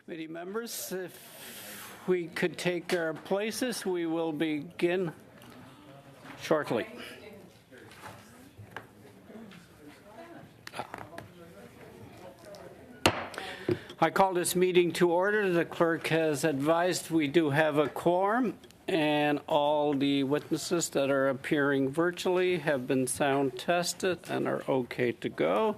Committee members, if we could take our places, we will begin shortly. I call this meeting to order. The clerk has advised we do have a quorum, and all the witnesses that are appearing virtually have been sound tested and are okay to go.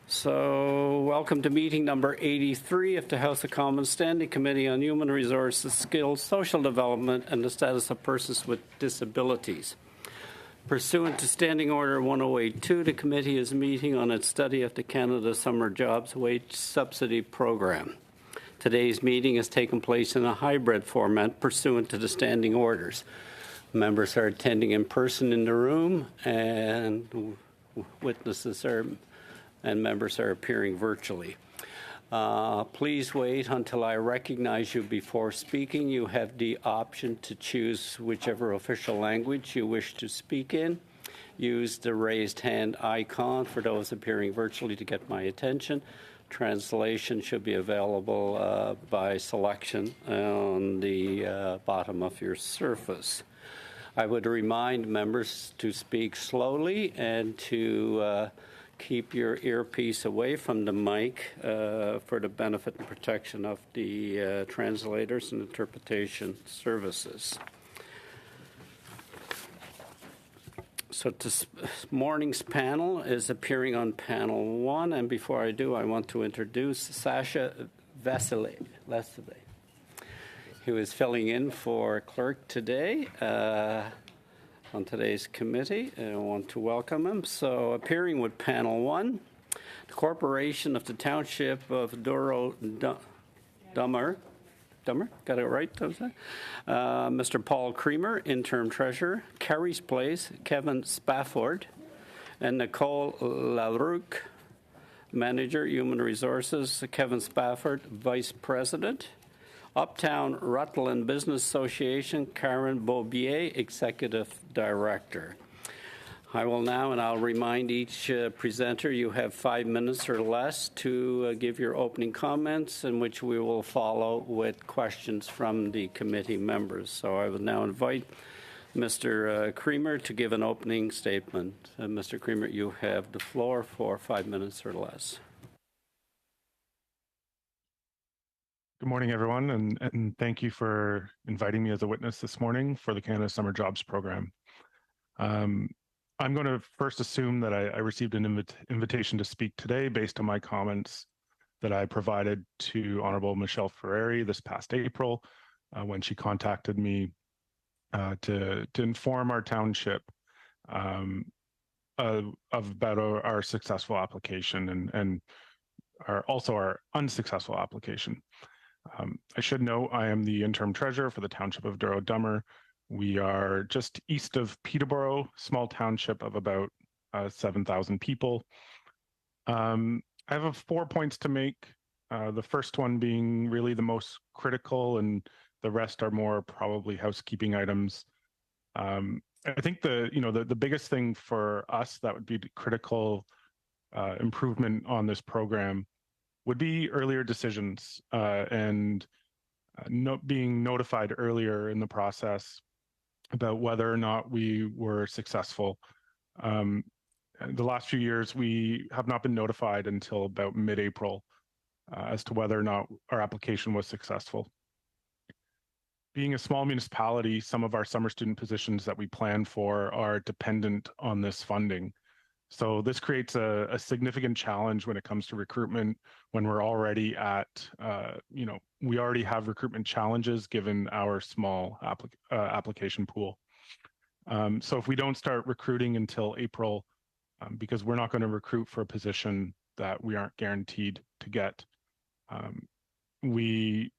So, welcome to meeting number 83 of the House of Commons Standing Committee on Human Resources, Skills, Social Development, and the Status of Persons with Disabilities. Pursuant to Standing Order 1082, the committee is meeting on its study of the Canada Summer Jobs Wage Subsidy Program. Today's meeting has taken place in a hybrid format pursuant to the standing orders. Members are attending in person in the room, and witnesses and members are appearing virtually. Please wait until I recognize you before speaking. You have the option to choose whichever official language you wish to speak in. Use the raised hand icon for those appearing virtually to get my attention. Translation should be available by selection on the bottom of your surface. I would remind members to speak slowly and to keep your earpiece away from the mic for the benefit and protection of the translators and interpretation services. So this morning's panel is appearing on panel 1, and before I do, I want to introduce Sasha Vasile, who is filling in for clerk today. On today's committee, and I want to welcome him. So, appearing with panel 1, the Corporation of the Township of Douro Dummer, got it right, Mr. Paul Creamer, interim treasurer, Carrie's Place, Kevin Spafford, and Nicole LaRouque, manager, human resources, Kevin Spafford, vice president. Uptown Rutland Business Association, Karen Beaubier, Executive Director. I will now, and I'll remind each presenter, you have 5 minutes or less to give your opening comments, in which we will follow with questions from the committee members. So I will now invite Mr. Creamer to give an opening statement. Mr. Creamer, you have the floor for 5 minutes or less. Good morning, everyone, and thank you for inviting me as a witness this morning for the Canada Summer Jobs Program. I'm going to first assume that I received an invitation to speak today based on my comments that I provided to Honourable Michelle Ferreri this past April when she contacted me to inform our township about our successful application and also our unsuccessful application. I should note I am the interim treasurer for the Township of Douro Dummer. We are just east of Peterborough, small township of about 7,000 people. I have 4 points to make. The first one being really the most critical, and the rest are more probably housekeeping items. I think the biggest thing for us that would be critical improvement on this program would be earlier decisions and being notified earlier in the process about whether or not we were successful. The last few years, we have not been notified until about mid-April as to whether or not our application was successful. Being a small municipality, some of our summer student positions that we plan for are dependent on this funding. So this creates a significant challenge when it comes to recruitment when we're already at, we already have recruitment challenges given our small application pool. So if we don't start recruiting until April, because we're not going to recruit for a position that we aren't guaranteed to get, we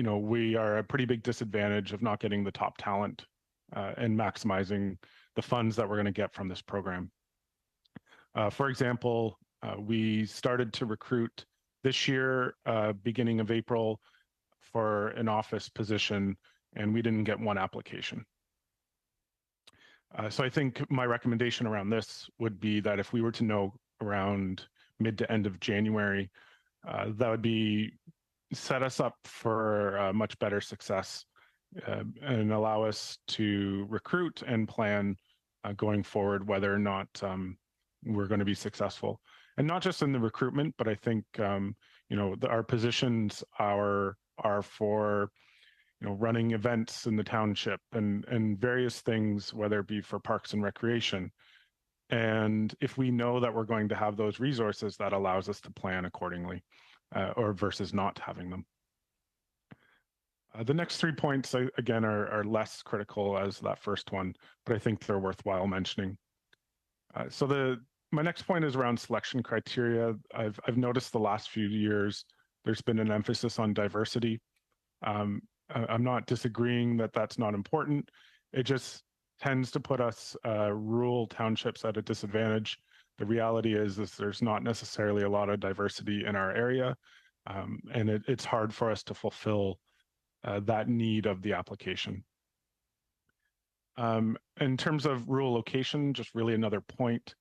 are at a pretty big disadvantage of not getting the top talent and maximizing the funds that we're going to get from this program. For example, we started to recruit this year, beginning of April, for an office position, and we didn't get one application. So I think my recommendation around this would be that if we were to know around mid to end of January, that would be set us up for much better success and allow us to recruit and plan going forward whether or not we're going to be successful. And not just in the recruitment, but I think our positions are for running events in the township and various things, whether it be for parks and recreation. And if we know that we're going to have those resources, that allows us to plan accordingly, or versus not having them. The next 3 points, again, are less critical as that first one, but I think they're worthwhile mentioning. My next point is around selection criteria. I've noticed the last few years there's been an emphasis on diversity. I'm not disagreeing that that's not important. It just tends to put us rural townships at a disadvantage. The reality is there's not necessarily a lot of diversity in our area, and it's hard for us to fulfill that need of the application. In terms of rural location, just really another point,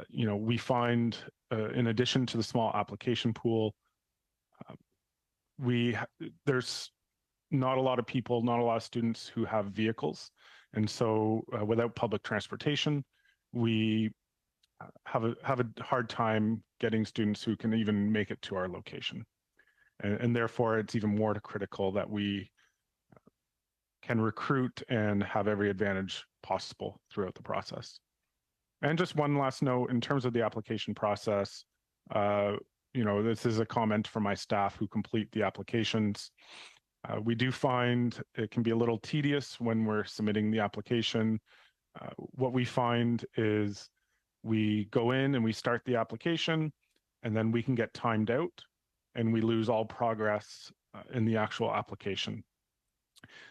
we find in addition to the small application pool, there's not a lot of people, not a lot of students who have vehicles. And so without public transportation, we have a hard time getting students who can even make it to our location. And therefore, it's even more critical that we can recruit and have every advantage possible throughout the process. And just one last note, in terms of the application process, this is a comment from my staff who complete the applications. We do find it can be a little tedious when we're submitting the application. What we find is we go in and we start the application, and then we can get timed out and we lose all progress in the actual application.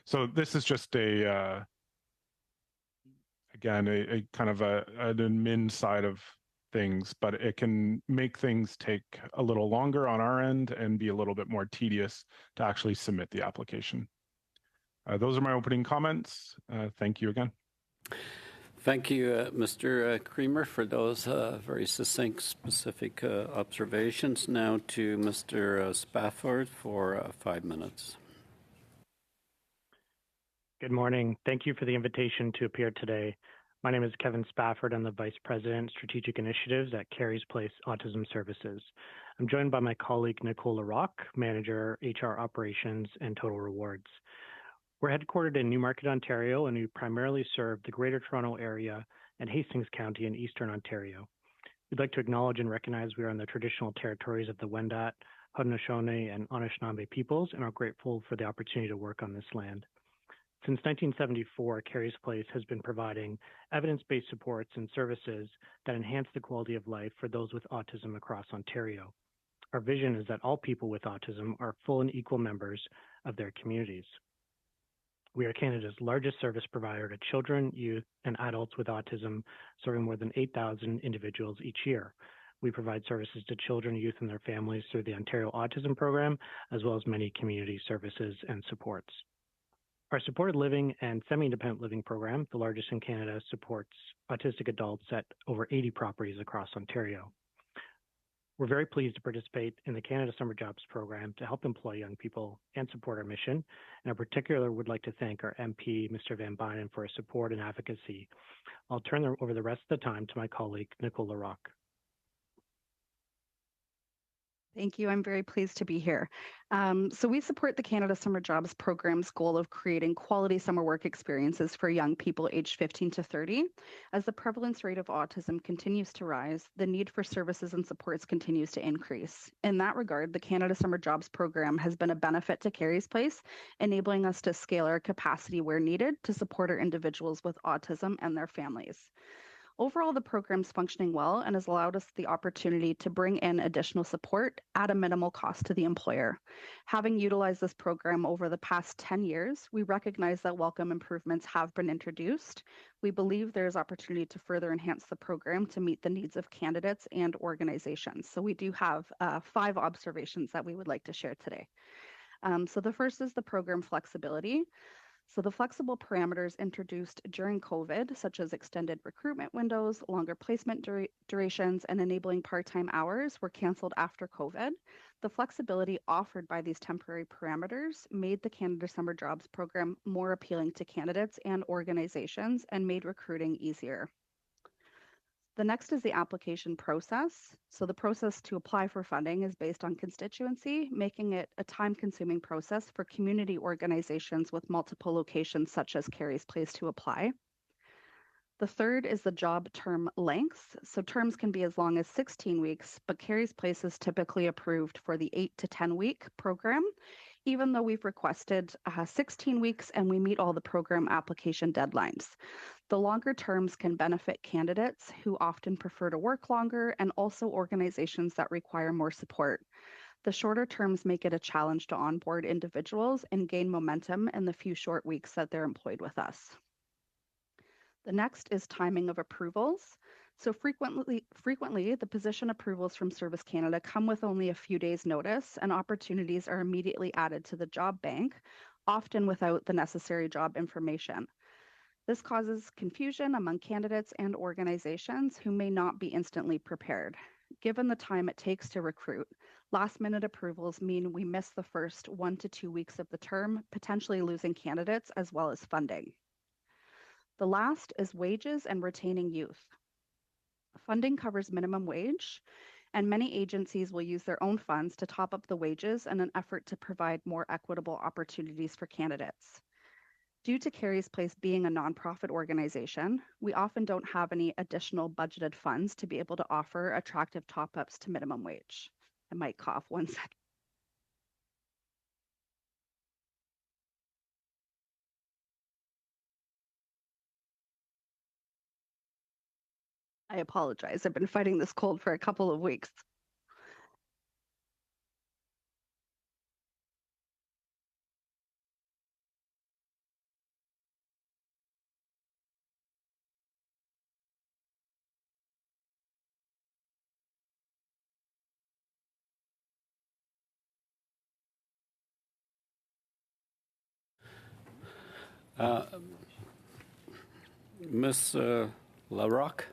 So this is just a kind of an admin side of things, but it can make things take a little longer on our end and be a little bit more tedious to actually submit the application. Those are my opening comments. Thank you again. Thank you, Mr. Creamer, for those very succinct, specific observations. Now to Mr. Spafford for 5 minutes. Good morning. Thank you for the invitation to appear today. My name is Kevin Spafford. I'm the Vice President, Strategic Initiatives at Carey's Place Autism Services. I'm joined by my colleague, Nicole LaRocque, Manager, HR Operations and Total Rewards. We're headquartered in Newmarket, Ontario, and we primarily serve the Greater Toronto Area and Hastings County in Eastern Ontario. We'd like to acknowledge and recognize we are on the traditional territories of the Wendat, Haudenosaunee, and Anishinaabe peoples, and are grateful for the opportunity to work on this land. Since 1974, Carey's Place has been providing evidence-based supports and services that enhance the quality of life for those with autism across Ontario. Our vision is that all people with autism are full and equal members of their communities. We are Canada's largest service provider to children, youth, and adults with autism, serving more than 8,000 individuals each year. We provide services to children, youth, and their families through the Ontario Autism Program, as well as many community services and supports. Our supported living and semi-independent living program, the largest in Canada, supports autistic adults at over 80 properties across Ontario. We're very pleased to participate in the Canada Summer Jobs Program to help employ young people and support our mission. And in particular, would like to thank our MP, Mr. Van Bynen, for his support and advocacy. I'll turn over the rest of the time to my colleague, Nicole LaRocque. Thank you. I'm very pleased to be here. So we support the Canada Summer Jobs Program's goal of creating quality summer work experiences for young people aged 15 to 30. As the prevalence rate of autism continues to rise, the need for services and supports continues to increase. In that regard, the Canada Summer Jobs Program has been a benefit to Carey's Place, enabling us to scale our capacity where needed to support our individuals with autism and their families. Overall, the program's functioning well and has allowed us the opportunity to bring in additional support at a minimal cost to the employer. Having utilized this program over the past 10 years, we recognize that welcome improvements have been introduced. We believe there is opportunity to further enhance the program to meet the needs of candidates and organizations. So we do have 5 observations that we would like to share today. So the first is the program flexibility. So the flexible parameters introduced during COVID, such as extended recruitment windows, longer placement durations, and enabling part-time hours, were canceled after COVID. The flexibility offered by these temporary parameters made the Canada Summer Jobs program more appealing to candidates and organizations and made recruiting easier. The next is the application process. So the process to apply for funding is based on constituency, making it a time-consuming process for community organizations with multiple locations such as Carey's Place to apply. The third is the job term lengths. So terms can be as long as 16 weeks, but Carey's Place is typically approved for the 8 to 10 week program, even though we've requested 16 weeks and we meet all the program application deadlines. The longer terms can benefit candidates who often prefer to work longer and also organizations that require more support. The shorter terms make it a challenge to onboard individuals and gain momentum in the few short weeks that they're employed with us. The next is timing of approvals. So frequently, the position approvals from Service Canada come with only a few days' notice, and opportunities are immediately added to the job bank, often without the necessary job information. This causes confusion among candidates and organizations who may not be instantly prepared. Given the time it takes to recruit, last-minute approvals mean we miss the first 1 to 2 weeks of the term, potentially losing candidates as well as funding. The last is wages and retaining youth. Funding covers minimum wage, and many agencies will use their own funds to top up the wages in an effort to provide more equitable opportunities for candidates. Due to Carey's Place being a nonprofit organization, we often don't have any additional budgeted funds to be able to offer attractive top-ups to minimum wage. I might cough 1 second. I apologize. I've been fighting this cold for a couple of weeks. Ms. LaRocque?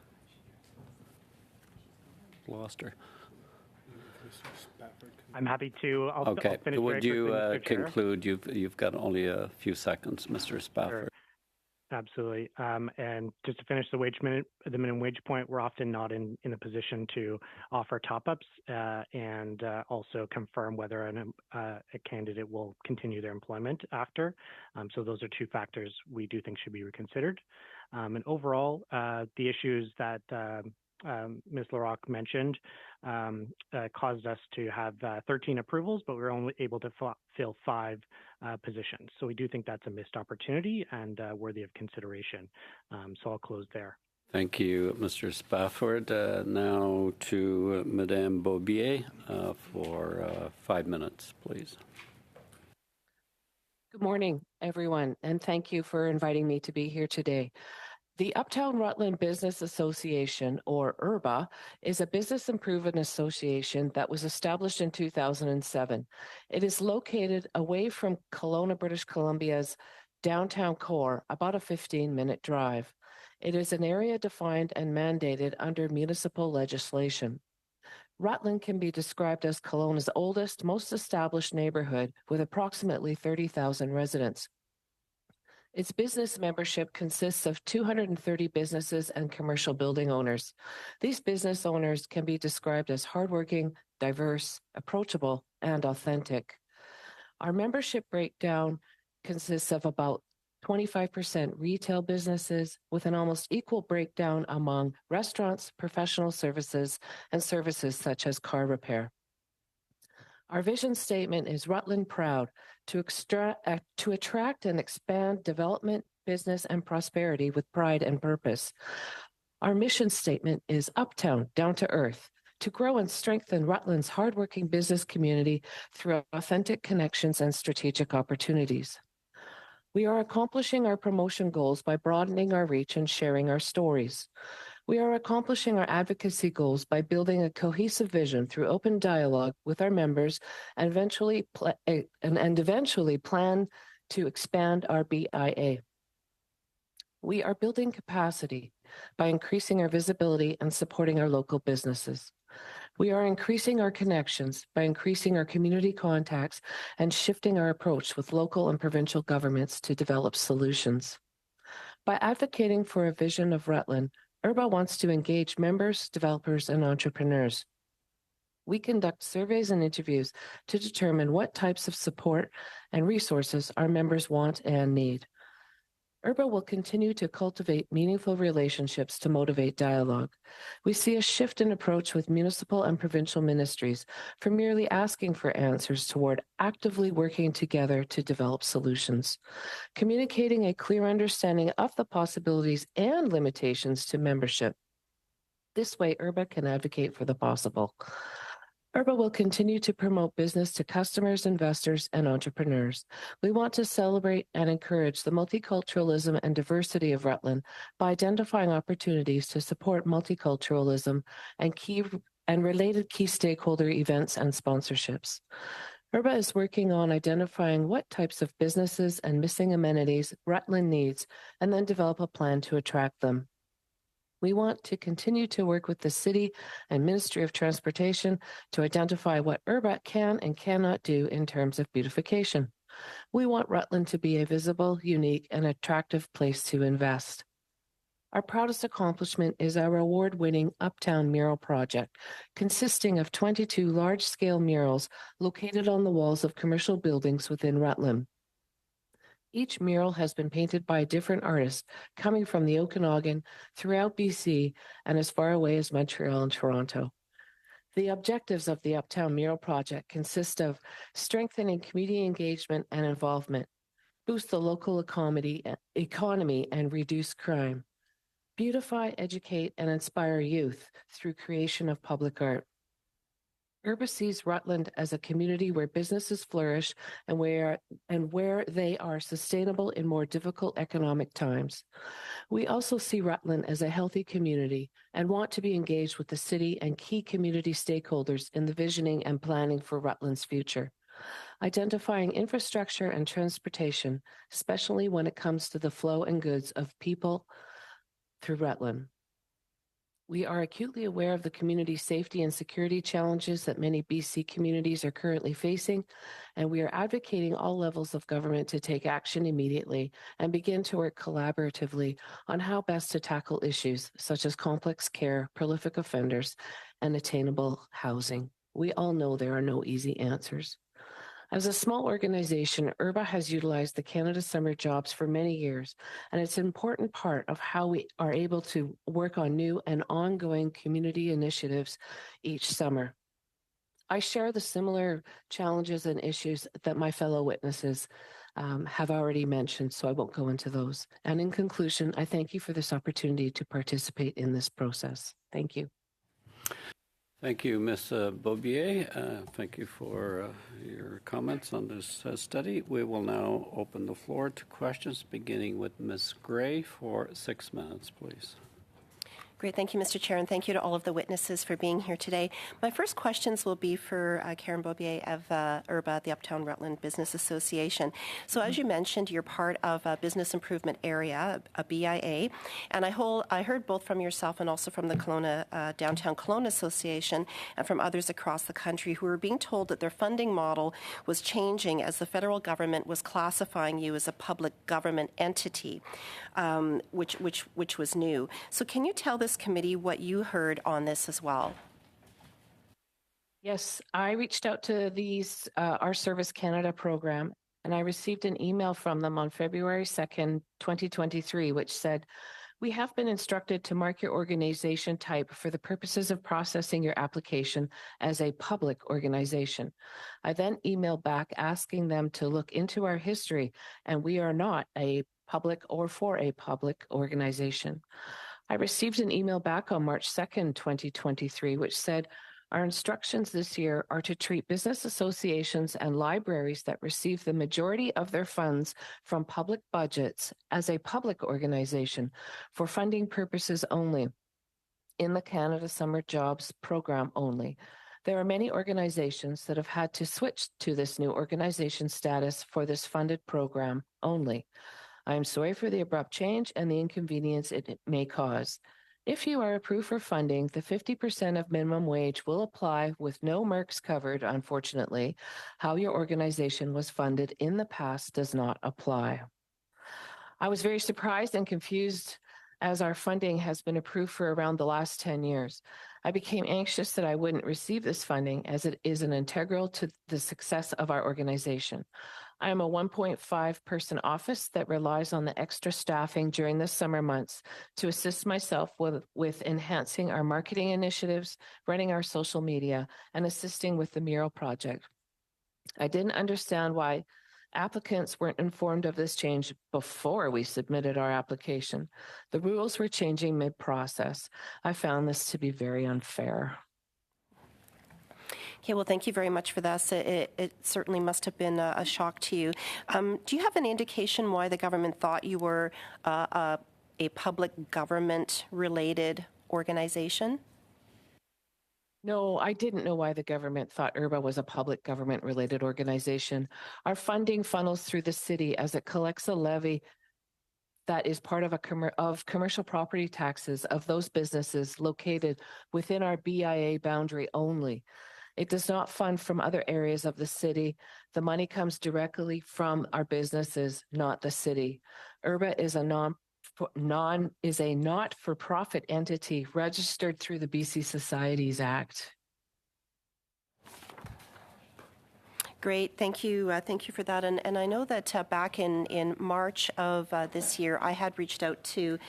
Lost her. I'm happy to. I'll Okay. finish Would very you quickly, Mr. Chair. conclude? You've got only a few seconds, Mr. Spafford. Sure. Absolutely. And just to finish the minimum wage point, we're often not in a position to offer top-ups and also confirm whether a candidate will continue their employment after. So those are two factors we do think should be reconsidered. And overall, the issues that Ms. LaRocque mentioned caused us to have 13 approvals, but we were only able to fill 5 positions. So we do think that's a missed opportunity and worthy of consideration. So I'll close there. Thank you, Mr. Spafford. Now to Madame Beaubier for 5 minutes, please. Good morning, everyone, and thank you for inviting me to be here today. The Uptown Rutland Business Association, or URBA, is a business improvement association that was established in 2007. It is located away from Kelowna, British Columbia's downtown core, about a 15-minute drive. It is an area defined and mandated under municipal legislation. Rutland can be described as Kelowna's oldest, most established neighborhood with approximately 30,000 residents. Its business membership consists of 230 businesses and commercial building owners. These business owners can be described as hardworking, diverse, approachable, and authentic. Our membership breakdown consists of about 25% retail businesses, with an almost equal breakdown among restaurants, professional services, and services such as car repair. Our vision statement is Rutland Proud, to attract and expand development, business, and prosperity with pride and purpose. Our mission statement is Uptown, Down to Earth, to grow and strengthen Rutland's hardworking business community through authentic connections and strategic opportunities. We are accomplishing our promotion goals by broadening our reach and sharing our stories. We are accomplishing our advocacy goals by building a cohesive vision through open dialogue with our members and eventually plan to expand our BIA. We are building capacity by increasing our visibility and supporting our local businesses. We are increasing our connections by increasing our community contacts and shifting our approach with local and provincial governments to develop solutions. By advocating for a vision of Rutland, URBA wants to engage members, developers, and entrepreneurs. We conduct surveys and interviews to determine what types of support and resources our members want and need. URBA will continue to cultivate meaningful relationships to motivate dialogue. We see a shift in approach with municipal and provincial ministries from merely asking for answers toward actively working together to develop solutions, communicating a clear understanding of the possibilities and limitations to membership. This way, URBA can advocate for the possible. URBA will continue to promote business to customers, investors, and entrepreneurs. We want to celebrate and encourage the multiculturalism and diversity of Rutland by identifying opportunities to support multiculturalism and related key stakeholder events and sponsorships. URBA is working on identifying what types of businesses and missing amenities Rutland needs, and then develop a plan to attract them. We want to continue to work with the City and Ministry of Transportation to identify what URBA can and cannot do in terms of beautification. We want Rutland to be a visible, unique, and attractive place to invest. Our proudest accomplishment is our award-winning Uptown Mural Project, consisting of 22 large-scale murals located on the walls of commercial buildings within Rutland. Each mural has been painted by a different artist, coming from the Okanagan, throughout BC, and as far away as Montreal and Toronto. The objectives of the Uptown Mural Project consist of strengthening community engagement and involvement, boost the local economy and reduce crime, beautify, educate, and inspire youth through creation of public art. URBA sees Rutland as a community where businesses flourish and where they are sustainable in more difficult economic times. We also see Rutland as a healthy community and want to be engaged with the city and key community stakeholders in the visioning and planning for Rutland's future. Identifying infrastructure and transportation, especially when it comes to the flow and goods of people through Rutland. We are acutely aware of the community safety and security challenges that many BC communities are currently facing, and we are advocating all levels of government to take action immediately and begin to work collaboratively on how best to tackle issues such as complex care, prolific offenders, and attainable housing. We all know there are no easy answers. As a small organization, URBA has utilized the Canada Summer Jobs for many years, and it's an important part of how we are able to work on new and ongoing community initiatives each summer. I share the similar challenges and issues that my fellow witnesses have already mentioned, so I won't go into those. And in conclusion, I thank you for this opportunity to participate in this process. Thank you. Thank you, Ms. Beaubier. Thank you for your comments on this study. We will now open the floor to questions, beginning with Ms. Gray for 6 minutes, please. Great. Thank you, Mr. Chair, and thank you to all of the witnesses for being here today. My first questions will be for Karen Beaubier of URBA, the Uptown Rutland Business Association. So as you mentioned, you're part of a business improvement area, a BIA, and I heard both from yourself and also from the Kelowna, Downtown Kelowna Association and from others across the country who were being told that their funding model was changing as the federal government was classifying you as a public government entity, which was new. So can you tell this committee what you heard on this as well? Yes, I reached out to our Service Canada program, and I received an email from them on February 2nd, 2023, which said, "We have been instructed to mark your organization type for the purposes of processing your application as a public organization." I then emailed back asking them to look into our history, and we are not a public or for a public organization. I received an email back on March 2nd, 2023, which said, "Our instructions this year are to treat business associations and libraries that receive the majority of their funds from public budgets as a public organization for funding purposes only in the Canada Summer Jobs program only. There are many organizations that have had to switch to this new organization status for this funded program only. I am sorry for the abrupt change and the inconvenience it may cause. If you are approved for funding, the 50% of minimum wage will apply with no MERCs covered, unfortunately. How your organization was funded in the past does not apply. I was very surprised and confused as our funding has been approved for around the last 10 years. I became anxious that I wouldn't receive this funding as it is an integral to the success of our organization. I am a 1.5 person office that relies on the extra staffing during the summer months to assist myself with enhancing our marketing initiatives, running our social media, and assisting with the mural project. I didn't understand why applicants weren't informed of this change before we submitted our application. The rules were changing mid-process. I found this to be very unfair. Okay, well, thank you very much for that. It certainly must have been a shock to you. Do you have an indication why the government thought you were a public government-related organization? No, I didn't know why the government thought URBA was a public government-related organization. Our funding funnels through the city as it collects a levy that is part of commercial property taxes of those businesses located within our BIA boundary only. It does not fund from other areas of the city. The money comes directly from our businesses, not the city. URBA is a not-for-profit entity registered through the BC Societies Act. Great, thank you for that. And I know that back in March of this year, I had reached out to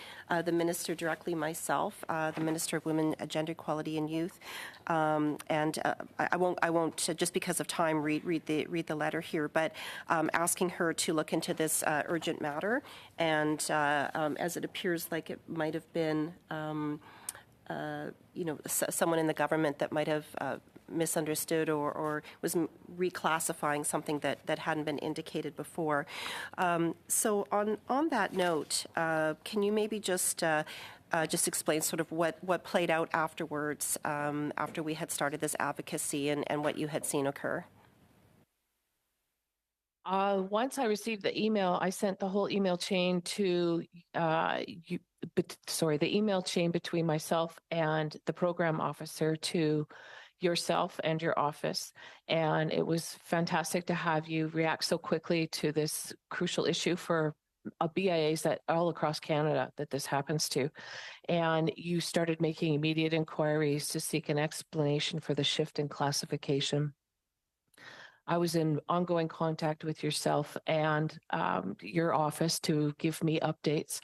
the minister directly myself, the Minister of Women, Gender Equality and Youth, and I won't just because of time read the letter here, but asking her to look into this urgent matter, and as it appears like it might have been, someone in the government that might have misunderstood or was reclassifying something that hadn't been indicated before. So on that note, can you maybe just explain sort of what played out afterwards, after we had started this advocacy and what you had seen occur? Once I received the email, I sent the whole email chain to the email chain between myself and the program officer to yourself and your office. And it was fantastic to have you react so quickly to this crucial issue for BIAs that all across Canada that this happens to. And you started making immediate inquiries to seek an explanation for the shift in classification. I was in ongoing contact with yourself and your office to give me updates.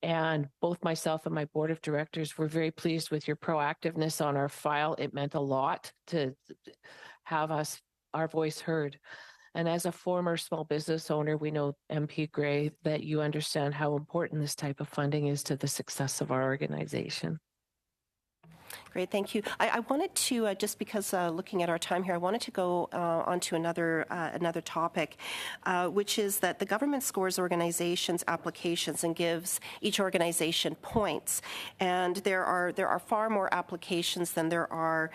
And both myself and my board of directors were very pleased with your proactiveness on our file. It meant a lot to have our voice heard. And as a former small business owner, we know, MP Gray, that you understand how important this type of funding is to the success of our organization. Great, thank you. I wanted to, just because looking at our time here, I wanted to go on to another topic, which is that the government scores organizations' applications and gives each organization points. And there are far more applications than there are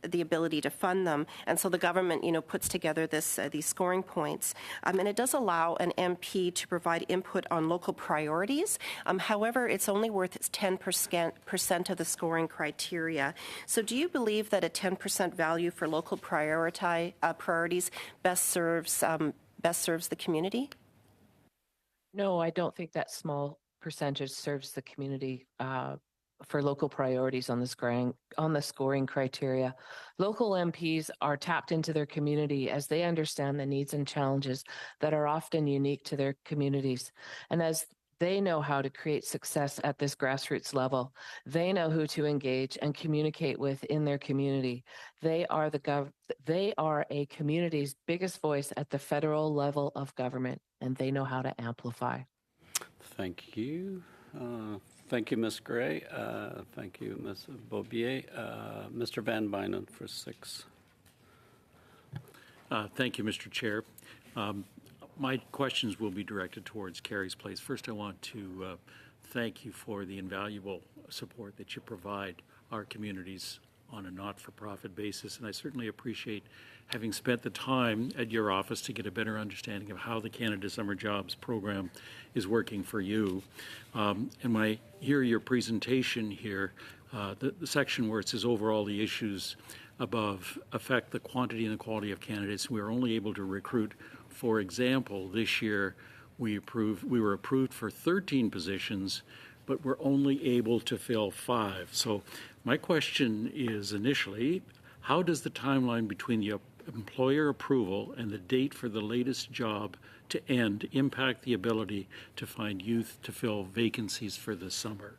the ability to fund them, and so the government, puts together these scoring points, and it does allow an MP to provide input on local priorities. However, it's only worth 10% of the scoring criteria. So, do you believe that a 10% value for local priorities best serves the community? No, I don't think that small percentage serves the community for local priorities on the scoring criteria. Local MPs are tapped into their community as they understand the needs and challenges that are often unique to their communities. And as they know how to create success at this grassroots level, they know who to engage and communicate with in their community. They are a community's biggest voice at the federal level of government, and they know how to amplify. Thank you. Thank you, Ms. Gray. Thank you, Ms. Beaubier. Mr. Van Bynen for 6. Thank you, Mr. Chair. My questions will be directed towards Carrie's Place. First, I want to thank you for the invaluable support that you provide our communities on a not-for-profit basis, and I certainly appreciate having spent the time at your office to get a better understanding of how the Canada Summer Jobs Program is working for you. And when I hear your presentation here, the section where it says overall the issues above affect the quantity and the quality of candidates, we are only able to recruit. For example, this year we were approved for 13 positions, but we're only able to fill 5. So my question is initially, how does the timeline between the employer approval and the date for the latest job to end impact the ability to find youth to fill vacancies for the summer?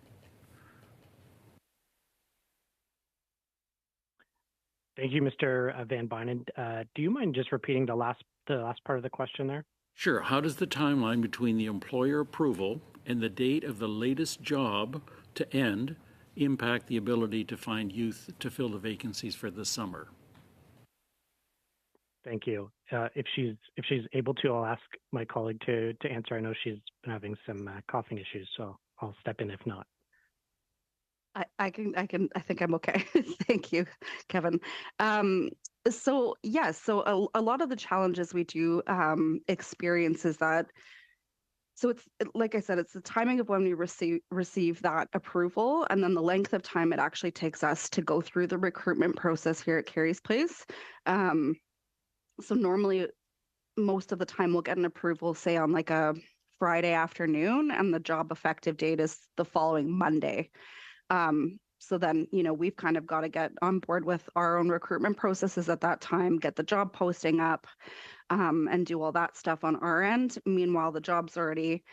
Thank you, Mr. Van Bynen. Do you mind just repeating the last part of the question there? Sure. How does the timeline between the employer approval and the date of the latest job to end impact the ability to find youth to fill the vacancies for the summer? Thank you. If she's able to, I'll ask my colleague to answer. I know she's been having some coughing issues, so I'll step in if not. I think I'm okay. Thank you, Kevin. So yes, so a lot of the challenges we do experience is that, so it's like I said, it's the timing of when we receive that approval, and then the length of time it actually takes us to go through the recruitment process here at Carey's Place. So normally, most of the time we'll get an approval, say on like a Friday afternoon, and the job effective date is the following Monday. So then, we've kind of got to get on board with our own recruitment processes at that time, get the job posting up, and do all that stuff on our end. Meanwhile, the job's already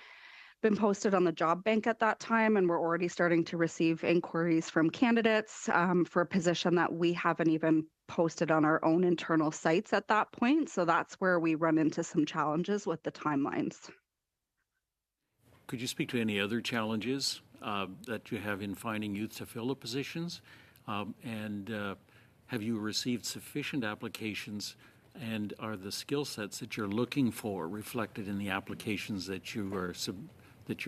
been posted on the job bank at that time, and we're already starting to receive inquiries from candidates for a position that we haven't even posted on our own internal sites at that point. So that's where we run into some challenges with the timelines. Could you speak to any other challenges that you have in finding youth to fill the positions? And have you received sufficient applications, and are the skill sets that you're looking for reflected in the applications that you're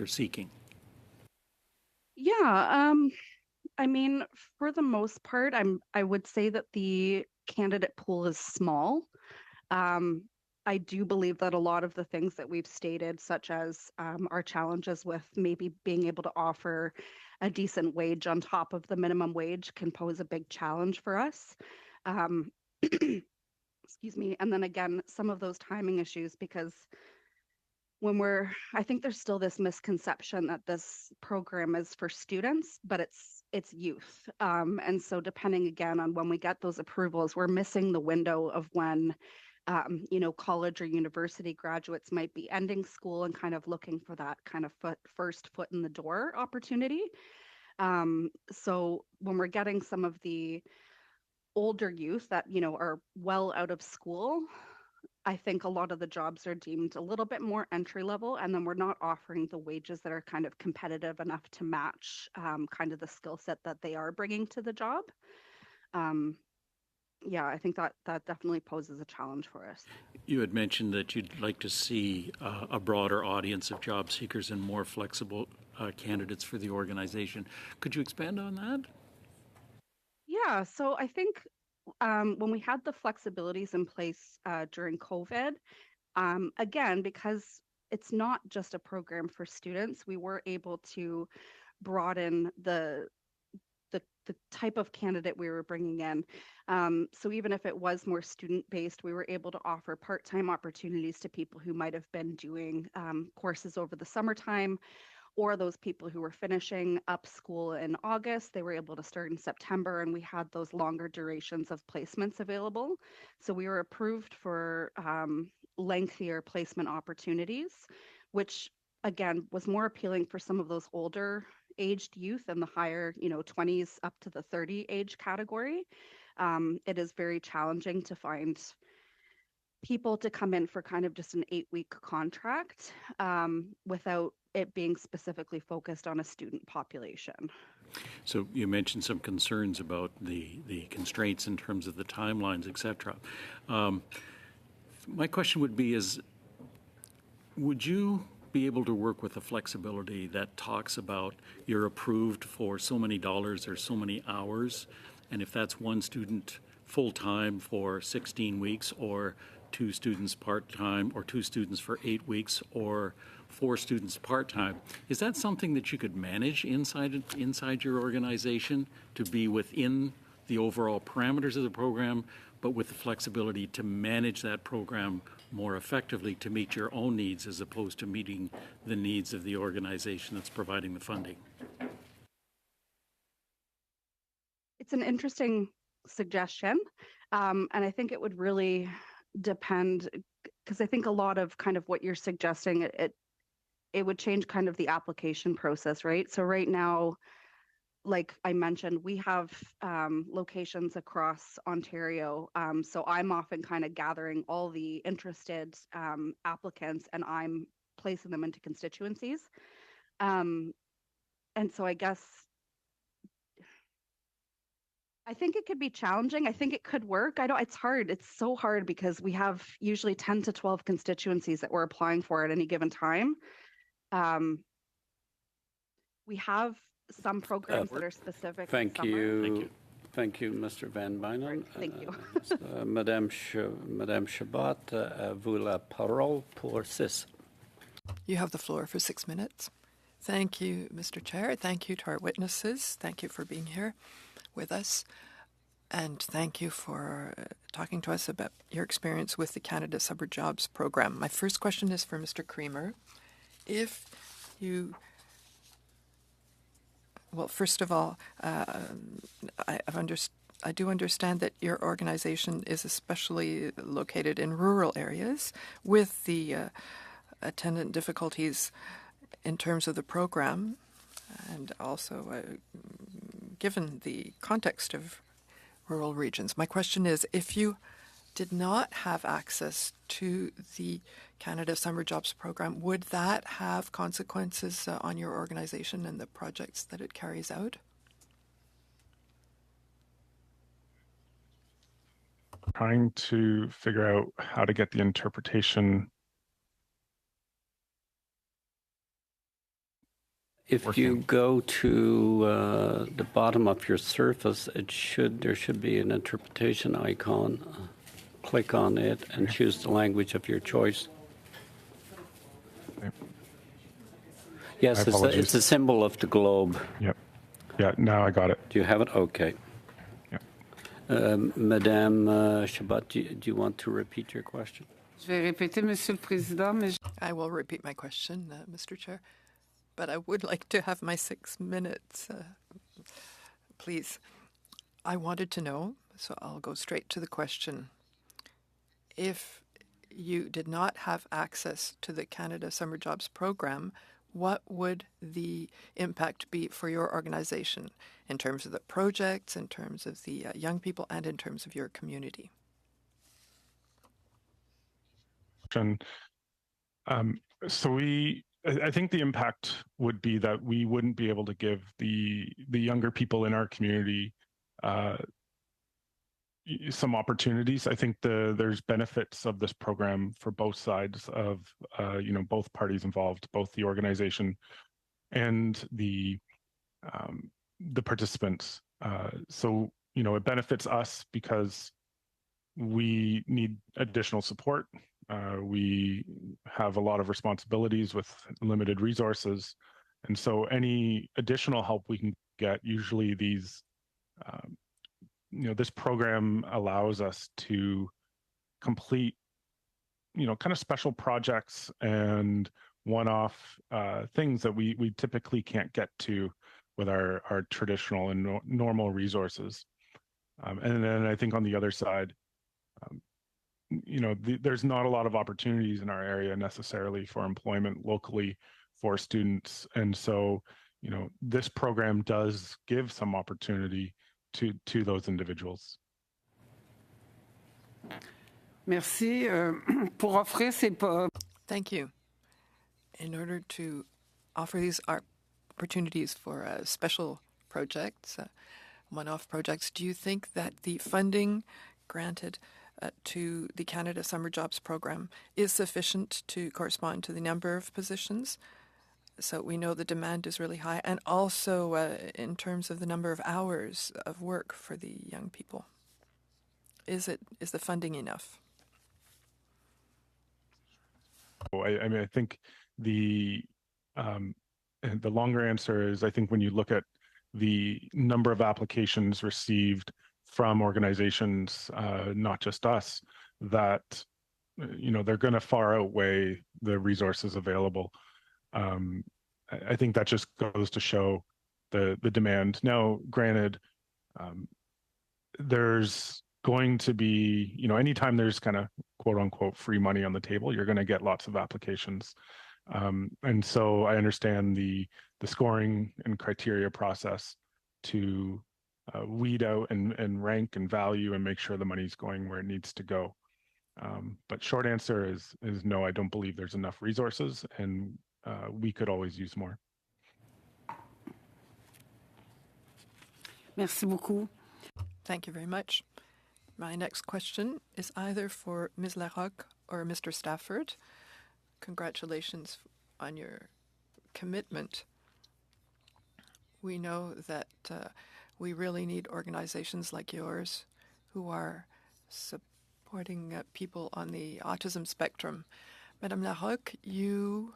seeking? Yeah, I mean, for the most part, I would say that the candidate pool is small. I do believe that a lot of the things that we've stated, such as our challenges with maybe being able to offer a decent wage on top of the minimum wage, can pose a big challenge for us. Excuse me. And then again, some of those timing issues, because I think there's still this misconception that this program is for students, but it's youth. And so depending again on when we get those approvals, we're missing the window of when college or university graduates might be ending school and kind of looking for that kind of first foot in the door opportunity. So when we're getting some of the older youth that, are well out of school, I think a lot of the jobs are deemed a little bit more entry level, and then we're not offering the wages that are kind of competitive enough to match kind of the skill set that they are bringing to the job. Yeah, I think that definitely poses a challenge for us. You had mentioned that you'd like to see a broader audience of job seekers and more flexible candidates for the organization. Could you expand on that? Yeah, so I think when we had the flexibilities in place during COVID, again, because it's not just a program for students, we were able to broaden the type of candidate we were bringing in. So even if it was more student-based, we were able to offer part-time opportunities to people who might have been doing courses over the summertime, or those people who were finishing up school in August. They were able to start in September, and we had those longer durations of placements available. So we were approved for lengthier placement opportunities, which again was more appealing for some of those older aged youth in the higher 20s up to the 30 age category. It is very challenging to find people to come in for kind of just an 8-week contract without it being specifically focused on a student population. So you mentioned some concerns about the constraints in terms of the timelines, et cetera. My question would be would you be able to work with a flexibility that talks about you're approved for so many dollars or so many hours, And if that's one student full-time for 16 weeks, or 2 students part-time, or 2 students for 8 weeks, or 4 students part-time, is that something that you could manage inside your organization to be within the overall parameters of the program, but with the flexibility to manage that program more effectively to meet your own needs as opposed to meeting the needs of the organization that's providing the funding? It's an interesting suggestion. And I think it would really depend, because I think a lot of kind of what you're suggesting, it would change kind of the application process, right? So right now, like I mentioned, we have locations across Ontario. So I'm often kind of gathering all the interested applicants and I'm placing them into constituencies. And so I guess I think it could be challenging. I think it could work. It's hard. It's so hard because we have usually 10 to 12 constituencies that we're applying for at any given time. We have some programs that are specific. Thank summer. you. Thank you, Mr. Van Bynen. Thank you. Madame Chabot, à vous la parole pour 6. You have the floor for 6 minutes. Thank you, Mr. Chair. Thank you to our witnesses. Thank you for being here with us. And thank you for talking to us about your experience with the Canada Summer Jobs Program. My first question is for Mr. Creamer. If you... Well, first of all, I do understand that your organization is especially located in rural areas with the attendant difficulties in terms of the program, and also given the context of rural regions. My question is, if you did not have access to the Canada Summer Jobs Program, would that have consequences on your organization and the projects that it carries out? Trying to figure out how to get the interpretation. If you go to the bottom of your surface, there should be an interpretation icon. Click on it and choose the language of your choice. Yes, it's a symbol of the globe. Yep. Yeah, now I got it. Do you have it? Okay. Yeah. Madame Chabot, do you want to repeat your question? Je vais répéter, Monsieur le Président, mais I will repeat my question, Mr. Chair, but I would like to have my 6 minutes, please. I wanted to know, so I'll go straight to the question. If you did not have access to the Canada Summer Jobs Program, what would the impact be for your organization in terms of the projects, in terms of the young people, and in terms of your community? So I think the impact would be that we wouldn't be able to give the younger people in our community some opportunities. I think there's benefits of this program for both sides of, both parties involved, both the organization and the participants. So, it benefits us because we need additional support. We have a lot of responsibilities with limited resources. And so any additional help we can get, usually these this program allows us to complete, kind of special projects and one-off things that we typically can't get to with our traditional and normal resources. And then I think on the other side, there's not a lot of opportunities in our area necessarily for employment locally for students. And so, this program does give some opportunity to those individuals. merci. Pour offrir ces... Thank you. In order to offer these opportunities for special projects, one-off projects, do you think that the funding granted to the Canada Summer Jobs Program is sufficient to correspond to the number of positions? So we know the demand is really high, and also in terms of the number of hours of work for the young people. Is the funding enough? I mean, I think the longer answer is, I think when you look at the number of applications received from organizations, not just us, that they're going to far outweigh the resources available. I think that just goes to show the demand. Now, granted, there's going to be, anytime there's kind of quote unquote free money on the table, you're going to get lots of applications. And so I understand the scoring and criteria process to weed out and rank and value and make sure the money's going where it needs to go. But short answer is no, I don't believe there's enough resources, and we could always use more. Merci beaucoup. Thank you very much. My next question is either for Ms. Larocque or Mr. Stafford. Congratulations on your commitment. We know that we really need organizations like yours who are supporting people on the autism spectrum. Madame Larocque, you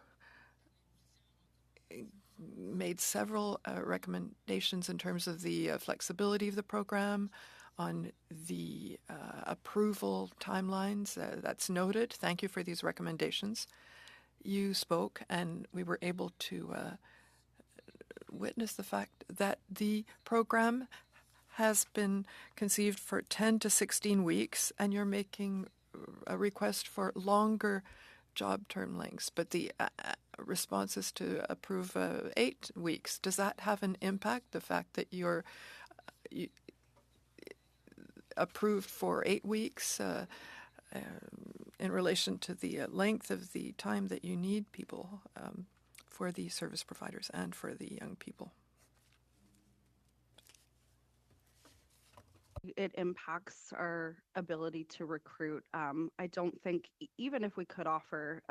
made several recommendations in terms of the flexibility of the program, on the approval timelines. That's noted. Thank you for these recommendations. You spoke, and we were able to witness the fact that the program has been conceived for 10 to 16 weeks, and you're making a request for longer job term lengths, but the response is to approve 8 weeks. Does that have an impact, the fact that you're approved for 8 weeks in relation to the length of the time that you need people for the service providers and for the young people? It impacts our ability to recruit. I don't think, even if we could offer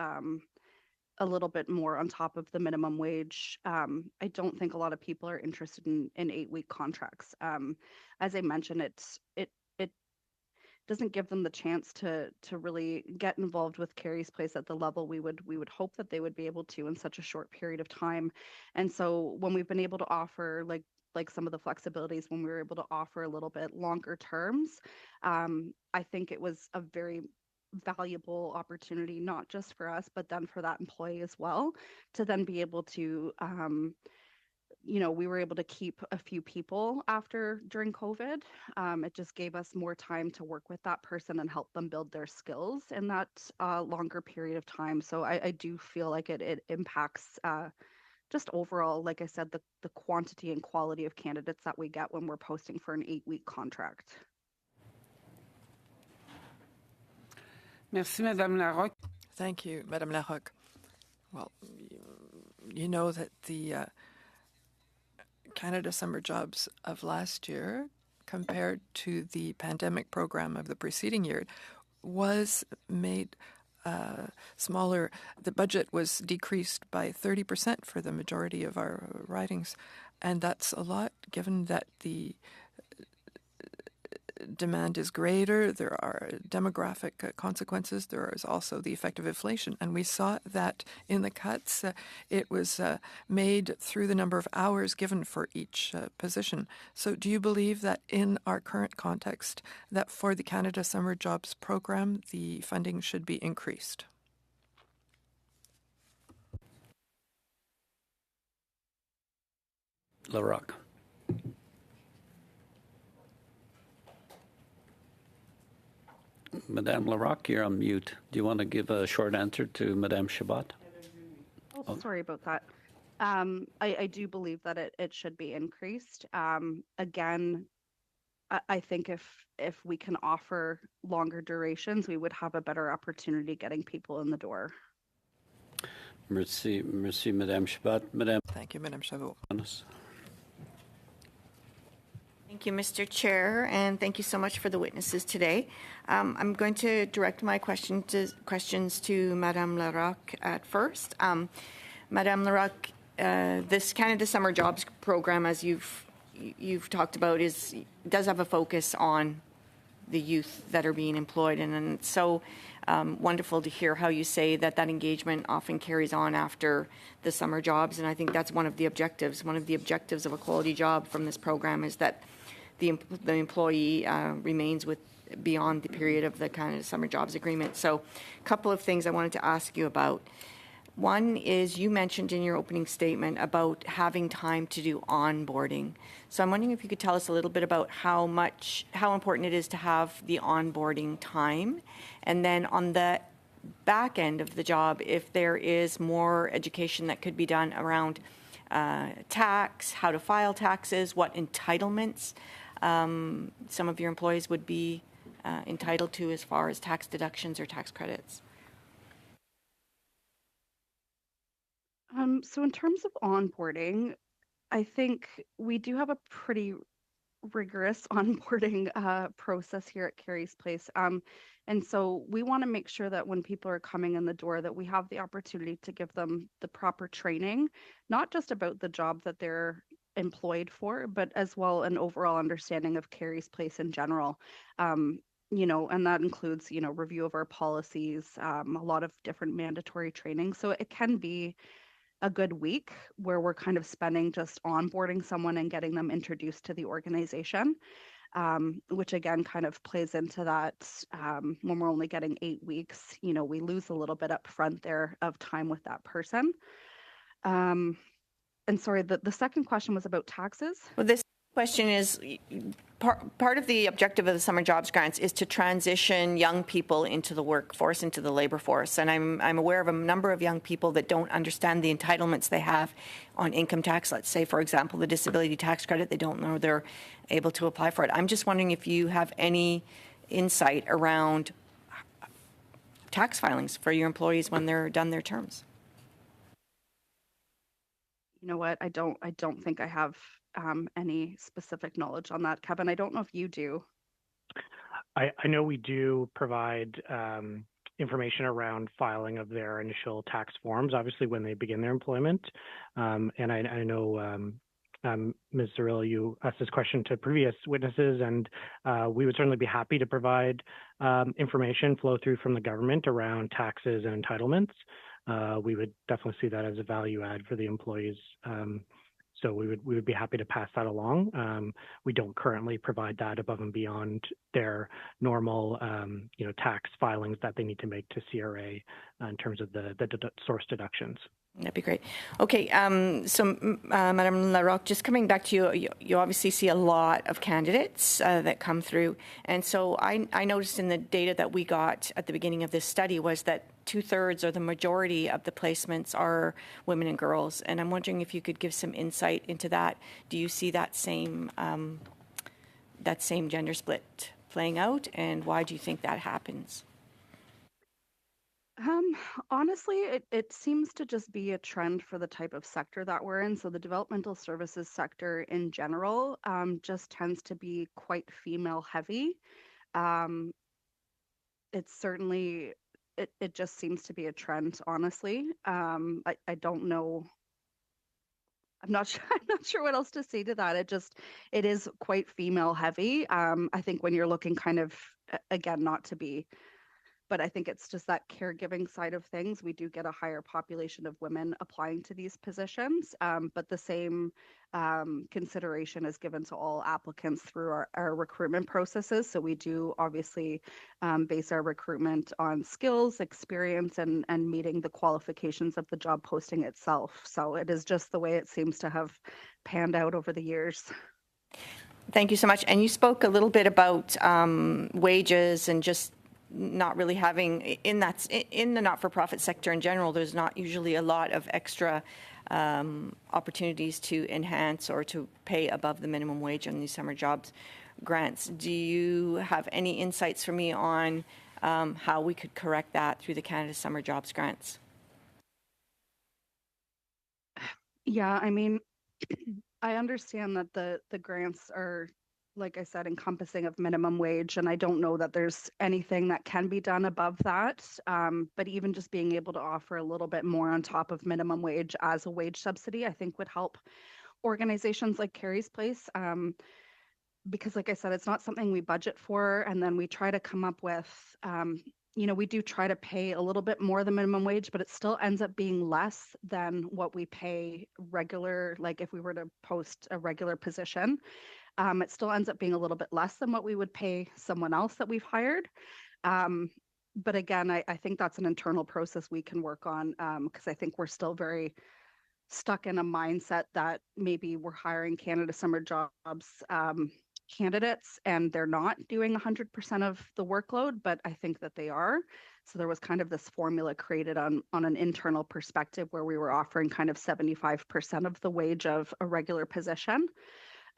a little bit more on top of the minimum wage, I don't think a lot of people are interested in 8-week contracts. As I mentioned, it doesn't give them the chance to really get involved with Carrie's Place at the level we would hope that they would be able to in such a short period of time. And so when we've been able to offer like some of the flexibilities, when we were able to offer a little bit longer terms, I think it was a very valuable opportunity, not just for us, but then for that employee as well, to then be able to we were able to keep a few people during COVID. It just gave us more time to work with that person and help them build their skills in that longer period of time. So I do feel like it impacts just overall, like I said, the quantity and quality of candidates that we get when we're posting for an 8-week contract. Merci, Madame Larocque. Thank you, Madame Larocque. Well, you know that the Canada Summer Jobs of last year, compared to the pandemic program of the preceding year, was made smaller. The budget was decreased by 30% for the majority of our ridings, and that's a lot given that the demand is greater. There are demographic consequences. There is also the effect of inflation. And we saw that in the cuts, it was made through the number of hours given for each position. So do you believe that in our current context, that for the Canada Summer Jobs program, the funding should be increased? Larocque. Madame Larocque, you're on mute. Do you want to give a short answer to Madame Chabot? Oh, sorry about that. I do believe that it should be increased. Again, I think if we can offer longer durations, we would have a better opportunity getting people in the door. Merci, Madame Chabot. Madame. Thank you, Madame Chabot. Thank you, Mr. Chair, and thank you so much for the witnesses today. I'm going to direct my questions to Madame Larocque at first. Madame Larocque, this Canada Summer Jobs program, as you've talked about, does have a focus on the youth that are being employed, and it's so wonderful to hear how you say that engagement often carries on after the summer jobs, and I think that's one of the objectives. One of the objectives of a quality job from this program is that the employee remains with beyond the period of the Canada Summer Jobs Agreement. So a couple of things I wanted to ask you about. One is you mentioned in your opening statement about having time to do onboarding. So I'm wondering if you could tell us a little bit about how important it is to have the onboarding time. And then on the back end of the job, if there is more education that could be done around tax, how to file taxes, what entitlements some of your employees would be entitled to as far as tax deductions or tax credits. So in terms of onboarding, I think we do have a pretty rigorous onboarding process here at Carey's Place. And so we want to make sure that when people are coming in the door that we have the opportunity to give them the proper training, not just about the job that they're employed for, but as well an overall understanding of Carey's Place in general. And that includes, review of our policies, a lot of different mandatory training. So it can be a good week where we're kind of spending just onboarding someone and getting them introduced to the organization, which again kind of plays into that when we're only getting 8 weeks, we lose a little bit up front there of time with that person. And sorry, the second question was about taxes. Well, this question is part of the objective of the summer jobs grants is to transition young people into the workforce, into the labor force. And I'm aware of a number of young people that don't understand the entitlements they have on income tax. Let's say, for example, the disability tax credit, they don't know they're able to apply for it. I'm just wondering if you have any insight around tax filings for your employees when they're done their terms. You know what? I don't think I have any specific knowledge on that, Kevin. I don't know if you do. I know we do provide information around filing of their initial tax forms, obviously when they begin their employment. And I know, Ms. Zarilla, you asked this question to previous witnesses, and we would certainly be happy to provide information flow through from the government around taxes and entitlements. We would definitely see that as a value add for the employees. So we would be happy to pass that along. We don't currently provide that above and beyond their normal, tax filings that they need to make to CRA in terms of the source deductions. That'd be great. Okay, so Madame Larocque, just coming back to you, you obviously see a lot of candidates that come through. And so I noticed in the data that we got at the beginning of this study was that 2/3 or the majority of the placements are women and girls. And I'm wondering if you could give some insight into that. Do you see that same gender split playing out? And why do you think that happens? Honestly, it seems to just be a trend for the type of sector that we're in. So the developmental services sector in general just tends to be quite female heavy. It's certainly, it just seems to be a trend, honestly. I don't know. I'm not sure what else to say to that. It is quite female heavy. I think when you're looking kind of, again, not to be, but I think it's just that caregiving side of things. We do get a higher population of women applying to these positions, but the same consideration is given to all applicants through our recruitment processes. So we do obviously base our recruitment on skills, experience, and meeting the qualifications of the job posting itself. So it is just the way it seems to have panned out over the years. Thank you so much. And you spoke a little bit about wages and just not really having in the not-for-profit sector in general, there's not usually a lot of extra opportunities to enhance or to pay above the minimum wage on these summer jobs grants. Do you have any insights for me on how we could correct that through the Canada Summer Jobs grants? Yeah, I mean, I understand that the grants are like I said, encompassing of minimum wage. And I don't know that there's anything that can be done above that. But even just being able to offer a little bit more on top of minimum wage as a wage subsidy, I think would help organizations like Carrie's Place. Because like I said, it's not something we budget for. And then we try to come up with, we do try to pay a little bit more than minimum wage, but it still ends up being less than what we pay regular, like if we were to post a regular position. It still ends up being a little bit less than what we would pay someone else that we've hired. But again, I think that's an internal process we can work on because I think we're still very stuck in a mindset that maybe we're hiring Canada Summer Jobs candidates and they're not doing 100% of the workload, but I think that they are. So there was kind of this formula created on an internal perspective where we were offering kind of 75% of the wage of a regular position.